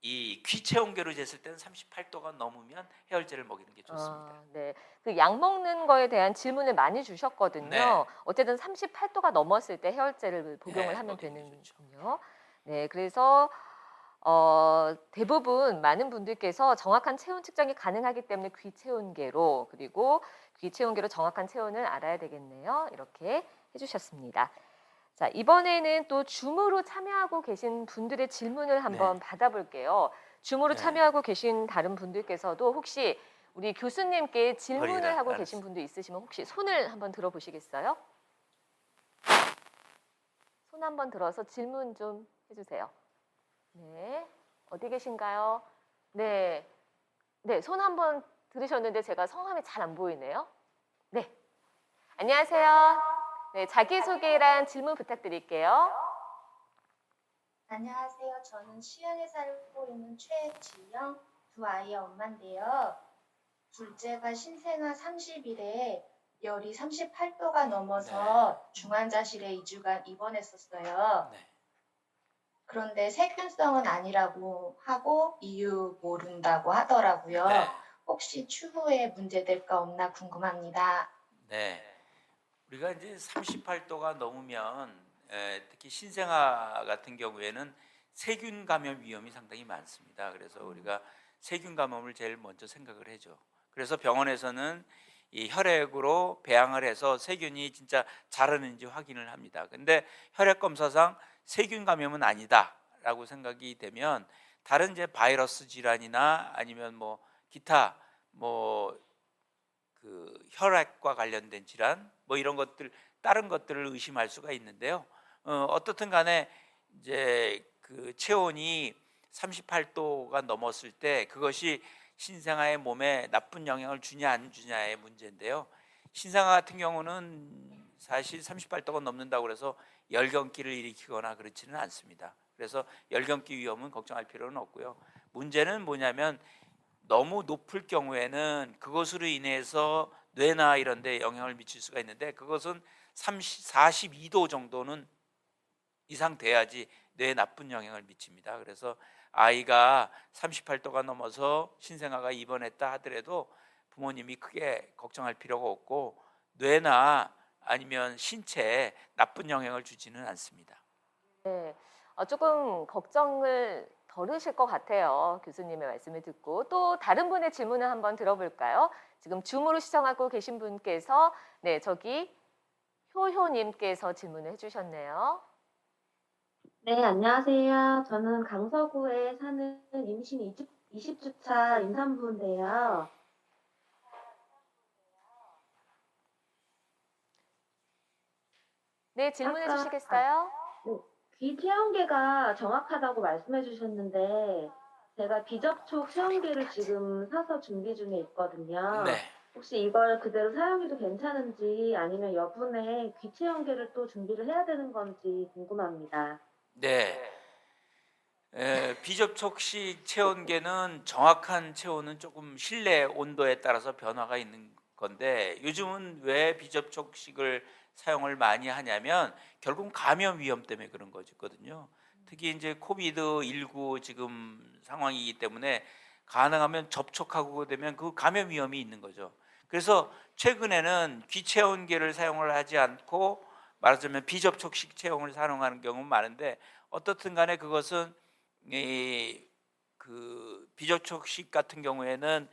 이 귀체온계로 쟀을 때는 38도가 넘으면 해열제를 먹이는 게 좋습니다. 네, 그 약 먹는 거에 대한 질문을 많이 주셨거든요. 네. 어쨌든 38도가 넘었을 때 해열제를 복용을 하면 먹이는 게 되는군요. 네, 그래서 대부분 많은 분들께서 정확한 체온 측정이 가능하기 때문에 귀체온계로, 그리고 귀체온계로 정확한 체온을 알아야 되겠네요. 이렇게 해주셨습니다. 자, 이번에는 또 줌으로 참여하고 계신 분들의 질문을 한번 받아볼게요. 줌으로 참여하고 계신 다른 분들께서도 혹시 우리 교수님께 질문을 하고 계신 분도 있으시면 혹시 손을 한번 들어보시겠어요? 손 한번 들어서 질문 좀 해주세요. 네, 어디 계신가요? 네, 손 한번 들으셨는데 제가 성함이 잘 안 보이네요. 네, 안녕하세요. 네, 자기소개랑 질문 부탁드릴게요. 안녕하세요. 저는 시흥에 살고 있는 최지영, 두 아이의 엄마인데요. 둘째가 신생아 30일에 열이 38도가 넘어서 중환자실에 2주간 입원했었어요. 그런데 세균성은 아니라고 하고 이유 모른다고 하더라고요. 혹시 추후에 문제될까 없나 궁금합니다. 우리가 이제 38도가 넘으면 특히 신생아 같은 경우에는 세균 감염 위험이 상당히 많습니다. 그래서 우리가 세균 감염을 제일 먼저 생각을 해죠. 그래서 병원에서는 이 혈액으로 배양을 해서 세균이 진짜 자라는지 확인을 합니다. 근데 혈액 검사상 세균 감염은 아니다 된다라고 생각이 되면 다른 이제 바이러스 질환이나 아니면 뭐 기타 뭐 그 혈액과 관련된 질환 뭐 이런 것들 다른 것들을 의심할 수가 있는데요. 어떻든 간에 이제 그 체온이 38도가 넘었을 때 그것이 신생아의 몸에 나쁜 영향을 주냐 안 주냐의 문제인데요. 신생아 같은 경우는 사실 38도가 넘는다고 해서 열경기를 일으키거나 그렇지는 않습니다. 그래서 열경기 위험은 걱정할 필요는 없고요. 문제는 뭐냐면 너무 높을 경우에는 그것으로 인해서 뇌나 이런 데 영향을 미칠 수가 있는데 그것은 42도 정도는 이상 돼야지 뇌에 나쁜 영향을 미칩니다. 그래서 아이가 38도가 넘어서 신생아가 입원했다 하더라도 부모님이 크게 걱정할 필요가 없고 뇌나 아니면 신체에 나쁜 영향을 주지는 않습니다. 네, 조금 걱정을 덜으실 것 같아요. 교수님의 말씀을 듣고 또 다른 분의 질문을 한번 들어볼까요? 지금 줌으로 시청하고 계신 분께서 네, 저기 효효님께서 질문을 해주셨네요. 네, 안녕하세요. 저는 강서구에 사는 임신 20주차 임산부인데요. 네, 질문해 아까- 주시겠어요? 귀 체온계가 정확하다고 말씀해 주셨는데, 제가 비접촉 체온계를 지금 사서 준비 중에 있거든요. 네. 혹시 이걸 그대로 사용해도 괜찮은지 아니면 여분의 귀 체온계를 또 준비를 해야 되는 건지 궁금합니다. 네. 비접촉식 체온계는 정확한 체온은 조금 실내 온도에 따라서 변화가 있는 건데 요즘은 왜 비접촉식을 사용을 많이 하냐면 결국 감염 위험 때문에 그런 거거든요. 특히 이제 코비드19 지금 상황이기 때문에 가능하면 접촉하고 되면 그 감염 위험이 있는 거죠. 그래서 최근에는 귀 체온계를 사용을 하지 않고 말하자면 비접촉식 체온을 사용하는 경우는 많은데 어떻든 간에 그것은 그 비접촉식 같은 경우에는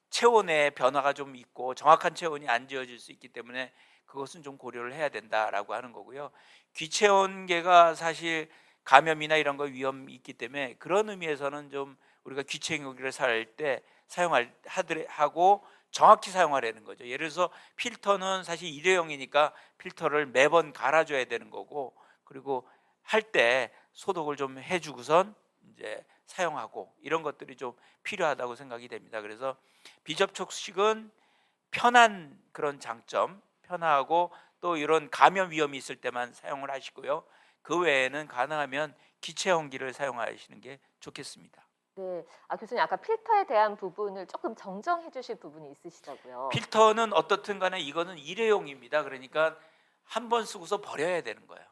체온의 변화가 좀 있고 정확한 체온이 안 지어질 수 있기 때문에 그것은 좀 고려를 해야 된다라고 하는 거고요. 귀 체온계가 사실 감염이나 이런 거 위험이 있기 때문에 그런 의미에서는 좀 우리가 귀 체온계를 살 때 하고 정확히 사용하라는 거죠. 예를 들어서 필터는 사실 일회용이니까 필터를 매번 갈아줘야 되는 거고 그리고 할 때 소독을 좀 해주고선 이제 사용하고 이런 것들이 좀 필요하다고 생각이 됩니다. 그래서 비접촉식은 편한 그런 장점, 편하고 또 이런 감염 위험이 있을 때만 사용을 하시고요. 그 외에는 가능하면 기체온기를 사용하시는 게 좋겠습니다. 네, 교수님 아까 필터에 대한 부분을 조금 정정해 주실 부분이 있으시다고요. 필터는 어떻든 간에 이거는 일회용입니다. 그러니까 한 번 쓰고서 버려야 되는 거예요.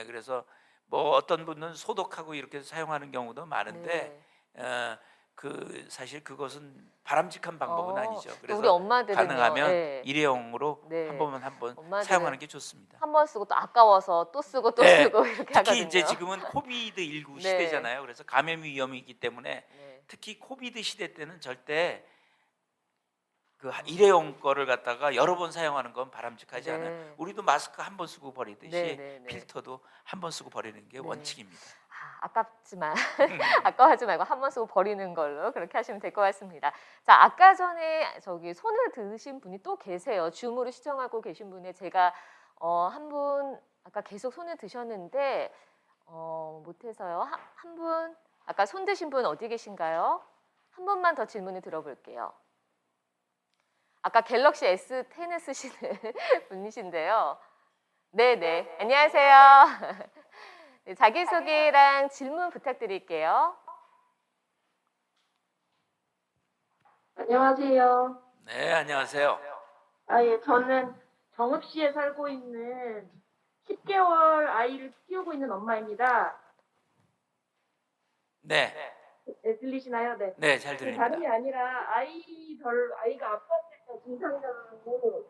그래서 뭐 어떤 분은 소독하고 이렇게 사용하는 경우도 많은데 네. 그 사실 그것은 바람직한 방법은 아니죠. 또 우리 그래서 엄마들은요. 가능하면 네. 일회용으로 네. 한 번 엄마들은 사용하는 게 좋습니다. 한 번 쓰고 또 아까워서 또 쓰고 또 네. 쓰고 이렇게 특히 하거든요. 이제 지금은 코비드19 네. 시대잖아요. 그래서 감염 위험이 있기 때문에 네. 특히 코비드 시대 때는 절대 그 일회용 거를 갖다가 여러 번 사용하는 건 바람직하지 네. 않아요. 우리도 마스크 한 번 쓰고 버리듯이 네, 네, 네. 필터도 한 번 쓰고 버리는 게 네. 원칙입니다. 아깝지만 아까워하지 말고 한 번 쓰고 버리는 걸로 그렇게 하시면 될 것 같습니다. 자, 아까 전에 저기 손을 드신 분이 또 계세요. 줌으로 시청하고 계신 분에 제가 한 분 아까 계속 손을 드셨는데 못해서요. 한 분 아까 손 드신 분 어디 계신가요? 한 분만 더 질문을 들어볼게요. 아까 갤럭시 S10을 쓰시는 분이신데요. 네네. 안녕하세요. 네, 자기소개랑 질문 부탁드릴게요. 안녕하세요. 네, 안녕하세요. 예, 저는 정읍시에 살고 있는 10개월 아이를 키우고 있는 엄마입니다. 네, 네, 들리시나요? 네. 네, 잘 다름이 들립니다. 아니라 아이가 아팠을 때 증상별로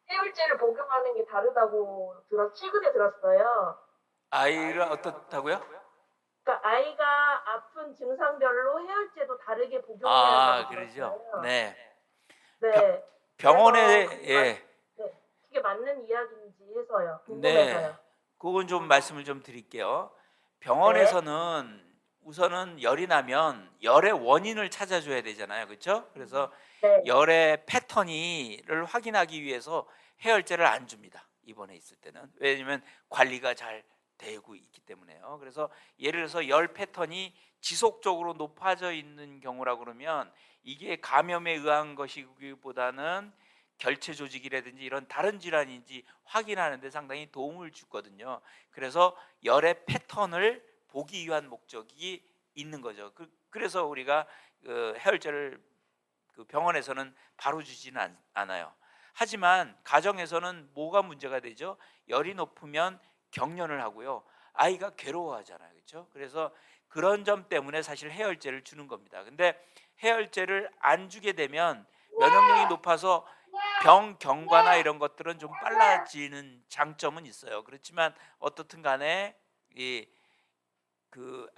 해열제를 복용하는 게 다르다고 최근에 들었어요. 아이를 어떻다고요? 그러니까 아이가 아픈 증상별로 해열제도 다르게 복용해야 된다고 그러죠. 들었어요. 네, 네. 병원에 그래서 예, 그게 맞는 이야기인지 해서요. 네, 궁금해서요. 그건 좀 말씀을 좀 드릴게요. 병원에서는 우선은 열이 나면 열의 원인을 찾아줘야 되잖아요. 그렇죠? 그래서 네. 열의 패턴을 확인하기 위해서 해열제를 안 줍니다. 입원해 있을 때는. 왜냐하면 관리가 잘 되고 있기 때문에요. 그래서 예를 들어서 열 패턴이 지속적으로 높아져 있는 경우라 그러면 이게 감염에 의한 것이기보다는 결체 조직이라든지 이런 다른 질환인지 확인하는 데 상당히 도움을 주거든요. 그래서 열의 패턴을 보기 위한 목적이 있는 거죠. 그래서 우리가 해열제를 병원에서는 바로 주지는 않아요. 하지만 가정에서는 뭐가 문제가 되죠? 열이 높으면 경련을 하고요. 아이가 괴로워하잖아요. 그렇죠? 그래서 그런 점 때문에 사실 해열제를 주는 겁니다. 근데 해열제를 안 주게 되면 면역력이 높아서 병 경과나 이런 것들은 좀 빨라지는 장점은 있어요. 그렇지만 어떻든 간에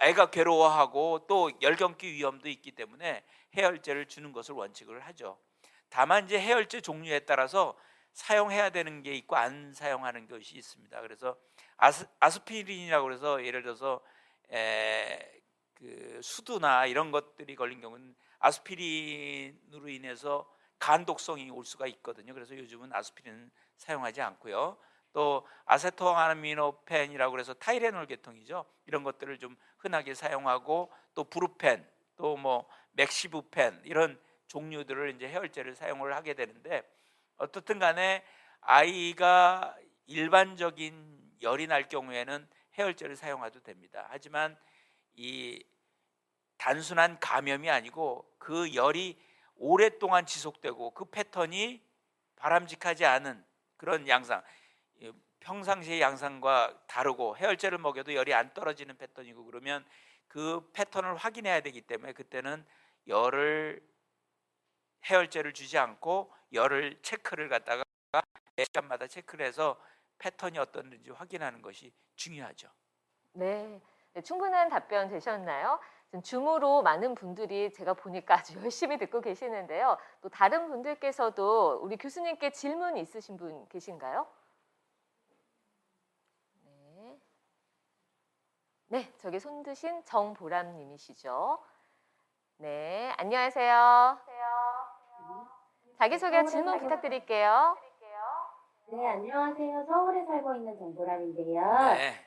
애가 괴로워하고 또 열경기 위험도 있기 때문에 해열제를 주는 것을 원칙을 하죠. 다만 이제 해열제 종류에 따라서 사용해야 되는 게 있고 안 사용하는 것이 있습니다. 그래서 아스피린이라고 그래서 예를 들어서 수두나 이런 것들이 걸린 경우는 아스피린으로 인해서 간독성이 올 수가 있거든요. 그래서 요즘은 아스피린은 사용하지 않고요. 또 아세토아미노펜이라고 해서 타이레놀 계통이죠. 이런 것들을 좀 흔하게 사용하고 또 브루펜, 또 뭐 맥시부펜 이런 종류들을 이제 해열제를 사용을 하게 되는데 어떻든 간에 아이가 일반적인 열이 날 경우에는 해열제를 사용해도 됩니다. 하지만 이 단순한 감염이 아니고 그 열이 오랫동안 지속되고 그 패턴이 바람직하지 않은 그런 양상, 평상시의 양상과 다르고 해열제를 먹여도 열이 안 떨어지는 패턴이고 그러면 그 패턴을 확인해야 되기 때문에 그때는 해열제를 주지 않고 열을 체크를 갖다가 매 시간마다 체크를 해서 패턴이 어떤지 확인하는 것이 중요하죠. 네, 충분한 답변 되셨나요? 지금 줌으로 많은 분들이 제가 보니까 아주 열심히 듣고 계시는데요. 또 다른 분들께서도 우리 교수님께 질문 있으신 분 계신가요? 네, 네, 저기 손 드신 정보람 님이시죠. 네, 안녕하세요. 자기소개 질문 부탁드릴게요. 네, 안녕하세요. 서울에 살고 있는 정보람인데요. 네.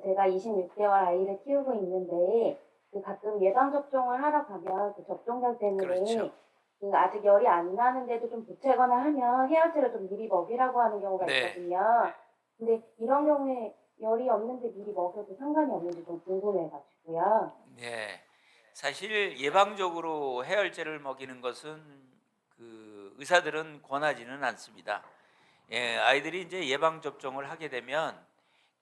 제가 26개월 아이를 키우고 있는데 가끔 예방 접종을 하러 가면 그 접종장 때문에 그렇죠. 아직 열이 안 나는데도 좀 보채거나 하면 해열제를 좀 미리 먹이라고 하는 경우가 네. 있거든요. 근데 이런 경우에 열이 없는데 미리 먹여도 상관이 없는지 좀 궁금해가지고요. 네. 사실 예방적으로 해열제를 먹이는 것은 의사들은 권하지는 않습니다. 아이들이 이제 예방 접종을 하게 되면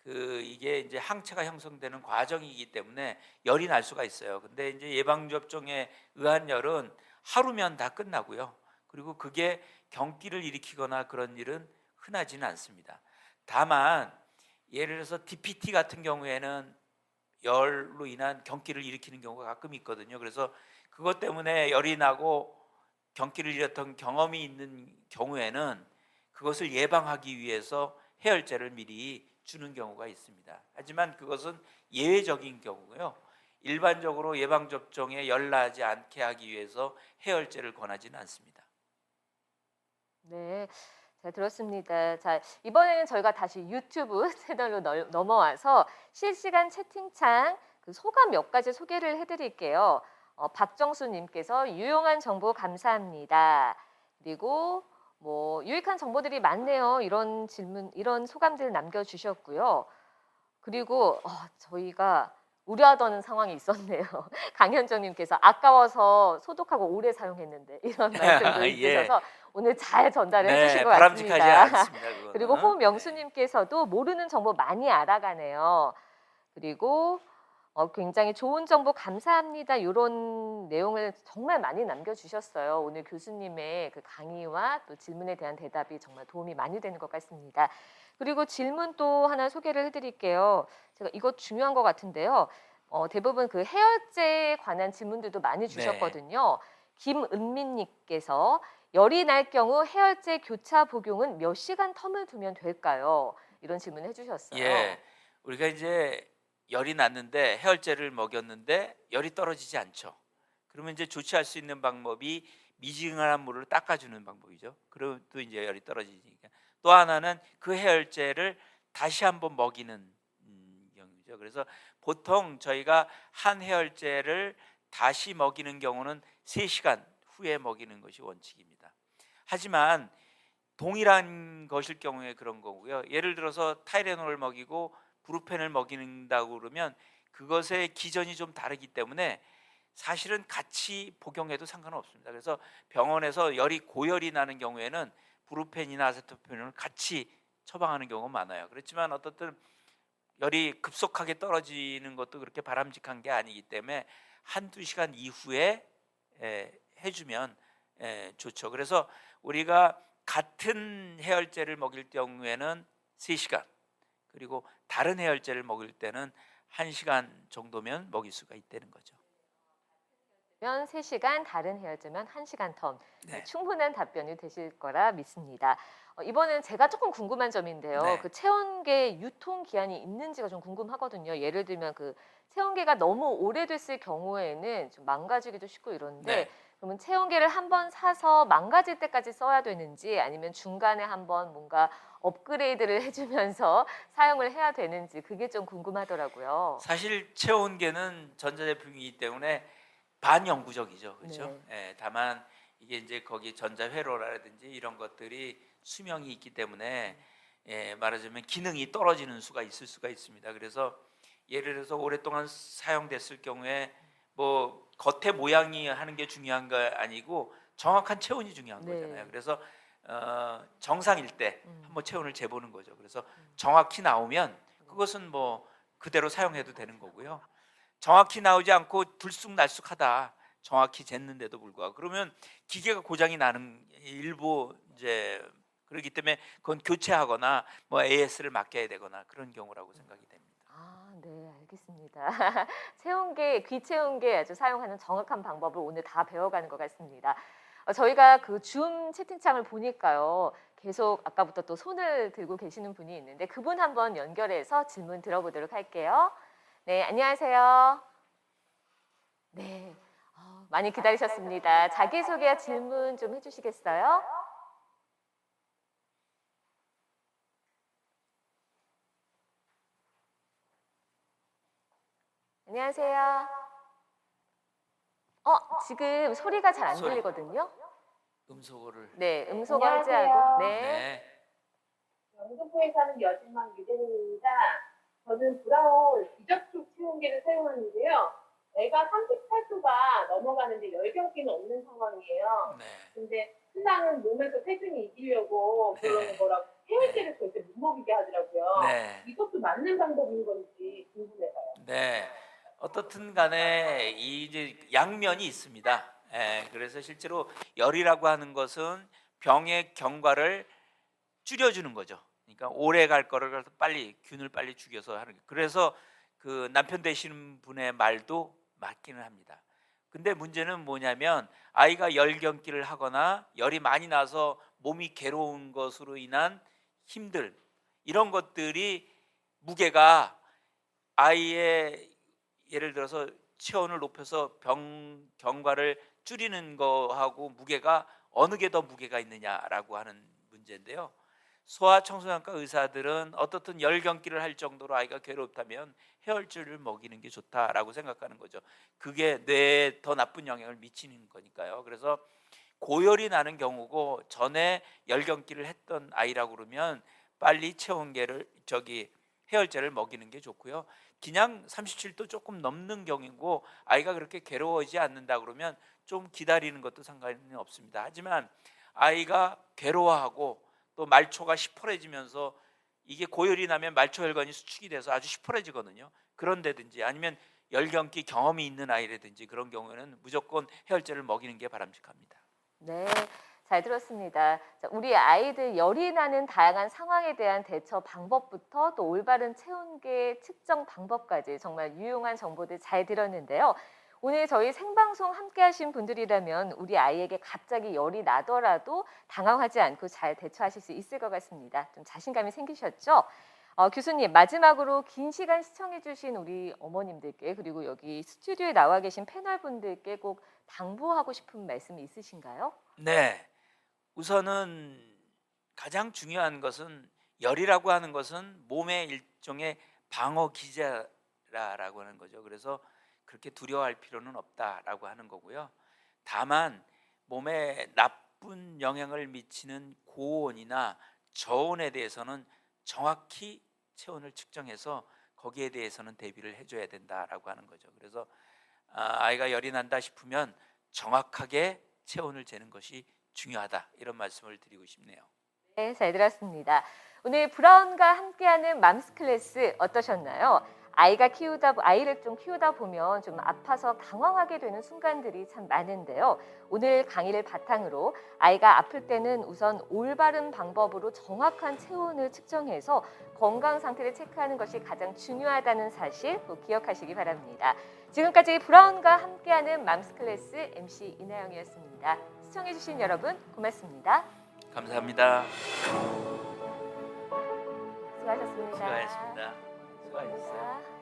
이게 이제 항체가 형성되는 과정이기 때문에 열이 날 수가 있어요. 근데 이제 예방 접종에 의한 열은 하루면 다 끝나고요. 그리고 그게 경기를 일으키거나 그런 일은 흔하지는 않습니다. 다만 예를 들어서 DPT 같은 경우에는 열로 인한 경기를 일으키는 경우가 가끔 있거든요. 그래서 그것 때문에 열이 나고 경기를 일으켰던 경험이 있는 경우에는 그것을 예방하기 위해서 해열제를 미리 주는 경우가 있습니다. 하지만 그것은 예외적인 경우고요. 일반적으로 예방접종에 열 나지 않게 하기 위해서 해열제를 권하지는 않습니다. 네, 잘 들었습니다. 자, 이번에는 저희가 다시 유튜브 채널로 넘어와서 실시간 채팅창 소감 몇 가지 소개를 해드릴게요. 박정수님께서 유용한 정보 감사합니다. 그리고 뭐 유익한 정보들이 많네요. 이런 질문, 이런 소감들 남겨주셨고요. 그리고 저희가 우려하던 상황이 있었네요. 강현정님께서 아까워서 소독하고 오래 사용했는데 이런 말씀도 예. 있으셔서 오늘 잘 전달을 네, 해주신 것 바람직하지 같습니다. 않습니다. 그거는. 그리고 호명수님께서도 모르는 정보 많이 알아가네요. 그리고 굉장히 좋은 정보 감사합니다. 이런 내용을 정말 많이 남겨주셨어요. 오늘 교수님의 그 강의와 또 질문에 대한 대답이 정말 도움이 많이 되는 것 같습니다. 그리고 질문 또 하나 소개를 해드릴게요. 제가 이거 중요한 것 같은데요. 대부분 그 해열제에 관한 질문들도 많이 주셨거든요. 김은민님께서 열이 날 경우 해열제 교차 복용은 몇 시간 텀을 두면 될까요? 이런 질문을 해주셨어요. 예, 우리가 이제 열이 났는데 해열제를 먹였는데 열이 떨어지지 않죠. 그러면 이제 조치할 수 있는 방법이 미지근한 물을 닦아주는 방법이죠. 그럼 또 이제 열이 떨어지니까. 또 하나는 그 해열제를 다시 한번 먹이는 경우죠. 그래서 보통 저희가 한 해열제를 다시 먹이는 경우는 3시간 후에 먹이는 것이 원칙입니다. 하지만 동일한 것일 경우에 그런 거고요. 예를 들어서 타이레놀을 먹이고 브루펜을 먹인다고 그러면 그것의 기전이 좀 다르기 때문에 사실은 같이 복용해도 상관은 없습니다. 그래서 병원에서 열이 고열이 나는 경우에는 브루펜이나 아세토펜을 같이 처방하는 경우가 많아요. 그렇지만 어떻든 열이 급속하게 떨어지는 것도 그렇게 바람직한 게 아니기 때문에 한두 시간 이후에 해주면 좋죠. 그래서 우리가 같은 해열제를 먹일 경우에는 3시간, 그리고 다른 해열제를 먹일 때는 1시간 정도면 먹일 수가 있다는 거죠. 3시간, 다른 해열제면 1시간 텀. 네. 충분한 답변이 되실 거라 믿습니다. 이번엔 제가 조금 궁금한 점인데요. 네. 그 체온계 유통 기한이 있는지가 좀 궁금하거든요. 예를 들면 그 체온계가 너무 오래됐을 경우에는 좀 망가지기도 쉽고 이런데 네. 그러면 체온계를 한번 사서 망가질 때까지 써야 되는지 아니면 중간에 한번 뭔가 업그레이드를 해주면서 사용을 해야 되는지 그게 좀 궁금하더라고요. 사실 체온계는 전자제품이기 때문에 반영구적이죠, 그렇죠? 네. 다만 이게 이제 거기 전자회로라든지 이런 것들이 수명이 있기 때문에 말하자면 기능이 떨어지는 수가 있을 수가 있습니다. 그래서 예를 들어서 오랫동안 사용됐을 경우에 뭐 겉의 모양이 하는 게 중요한 거 아니고 정확한 체온이 중요한 네. 거잖아요. 그래서 정상일 때 음. 한번 체온을 재보는 거죠. 그래서 정확히 나오면 그것은 뭐 그대로 사용해도 되는 거고요. 정확히 나오지 않고 들쑥날쑥하다, 정확히 쟀는데도 불구하고 그러면 기계가 고장이 나는 일부 이제 그렇기 때문에 그건 교체하거나 뭐 AS를 맡겨야 되거나 그런 경우라고 생각이 됩니다. 네, 알겠습니다. 체온계, 귀체온계 아주 사용하는 정확한 방법을 오늘 다 배워가는 것 같습니다. 저희가 그 줌 채팅창을 보니까요. 계속 아까부터 또 손을 들고 계시는 분이 있는데 그분 한번 연결해서 질문 들어보도록 할게요. 네, 안녕하세요. 네, 많이 기다리셨습니다. 자기소개와 질문 좀 해주시겠어요? 안녕하세요. 지금 소리가 잘 안 소리. 들리거든요. 음소거를. 네, 음소거 안녕하세요. 해제하고. 네. 네. 영등포에 사는 여진막 유재민입니다. 저는 브라운 비접촉 체온계를 사용하는데요. 애가 38도가 넘어가는데 열경기는 없는 상황이에요. 네. 근데 신랑은 몸에서 세균이 이기려고 그러는 거라고 해열제를 절대 못 먹이게 하더라고요. 네. 이것도 맞는 방법인 건지 궁금해서요. 네. 어떻든 간에 이 이제 양면이 있습니다. 그래서 실제로 열이라고 하는 것은 병의 경과를 줄여주는 거죠. 그러니까 오래 갈 거를 빨리 균을 빨리 죽여서 하는. 그래서 그 남편 되시는 분의 말도 맞기는 합니다. 근데 문제는 뭐냐면 아이가 열경기를 하거나 열이 많이 나서 몸이 괴로운 것으로 인한 힘들 이런 것들이 무게가 아이의 예를 들어서 체온을 높여서 병 경과를 줄이는 거하고 무게가 어느 게 더 무게가 있느냐라고 하는 문제인데요. 소아청소년과 의사들은 어떻든 열경기를 할 정도로 아이가 괴롭다면 해열제를 먹이는 게 좋다라고 생각하는 거죠. 그게 뇌에 더 나쁜 영향을 미치는 거니까요. 그래서 고열이 나는 경우고 전에 열경기를 했던 아이라고 그러면 빨리 체온계를 해열제를 먹이는 게 좋고요. 그냥 37도 조금 넘는 경우고 아이가 그렇게 괴로워하지 않는다 그러면 좀 기다리는 것도 상관이 없습니다. 하지만 아이가 괴로워하고 또 말초가 시퍼래지면서 이게 고열이 나면 말초 혈관이 수축이 돼서 아주 시퍼래지거든요. 그런데든지 아니면 열경기 경험이 있는 아이라든지 그런 경우에는 무조건 해열제를 먹이는 게 바람직합니다. 네, 잘 들었습니다. 자, 우리 아이들 열이 나는 다양한 상황에 대한 대처 방법부터 또 올바른 체온계 측정 방법까지 정말 유용한 정보들 잘 들었는데요. 오늘 저희 생방송 함께 하신 분들이라면 우리 아이에게 갑자기 열이 나더라도 당황하지 않고 잘 대처하실 수 있을 것 같습니다. 좀 자신감이 생기셨죠? 교수님, 마지막으로 긴 시간 시청해주신 우리 어머님들께 그리고 여기 스튜디오에 나와 계신 패널 분들께 꼭 당부하고 싶은 말씀이 있으신가요? 네, 우선은 가장 중요한 것은 열이라고 하는 것은 몸의 일종의 방어 기제라고 하는 거죠. 그래서 그렇게 두려워할 필요는 없다라고 하는 거고요. 다만 몸에 나쁜 영향을 미치는 고온이나 저온에 대해서는 정확히 체온을 측정해서 거기에 대해서는 대비를 해줘야 된다라고 하는 거죠. 그래서 아이가 열이 난다 싶으면 정확하게 체온을 재는 것이 중요하다, 이런 말씀을 드리고 싶네요. 네, 잘 들었습니다. 오늘 브라운과 함께하는 맘스 클래스 어떠셨나요? 아이를 좀 키우다 보면 좀 아파서 당황하게 되는 순간들이 참 많은데요. 오늘 강의를 바탕으로 아이가 아플 때는 우선 올바른 방법으로 정확한 체온을 측정해서 건강 상태를 체크하는 것이 가장 중요하다는 사실 꼭 기억하시기 바랍니다. 지금까지 브라운과 함께하는 맘스 클래스 MC 이나영이었습니다. 시청해주신 여러분 고맙습니다. 감사합니다. 수고하셨습니다. 수고하셨습니다. 수고하셨어요. 감사합니다.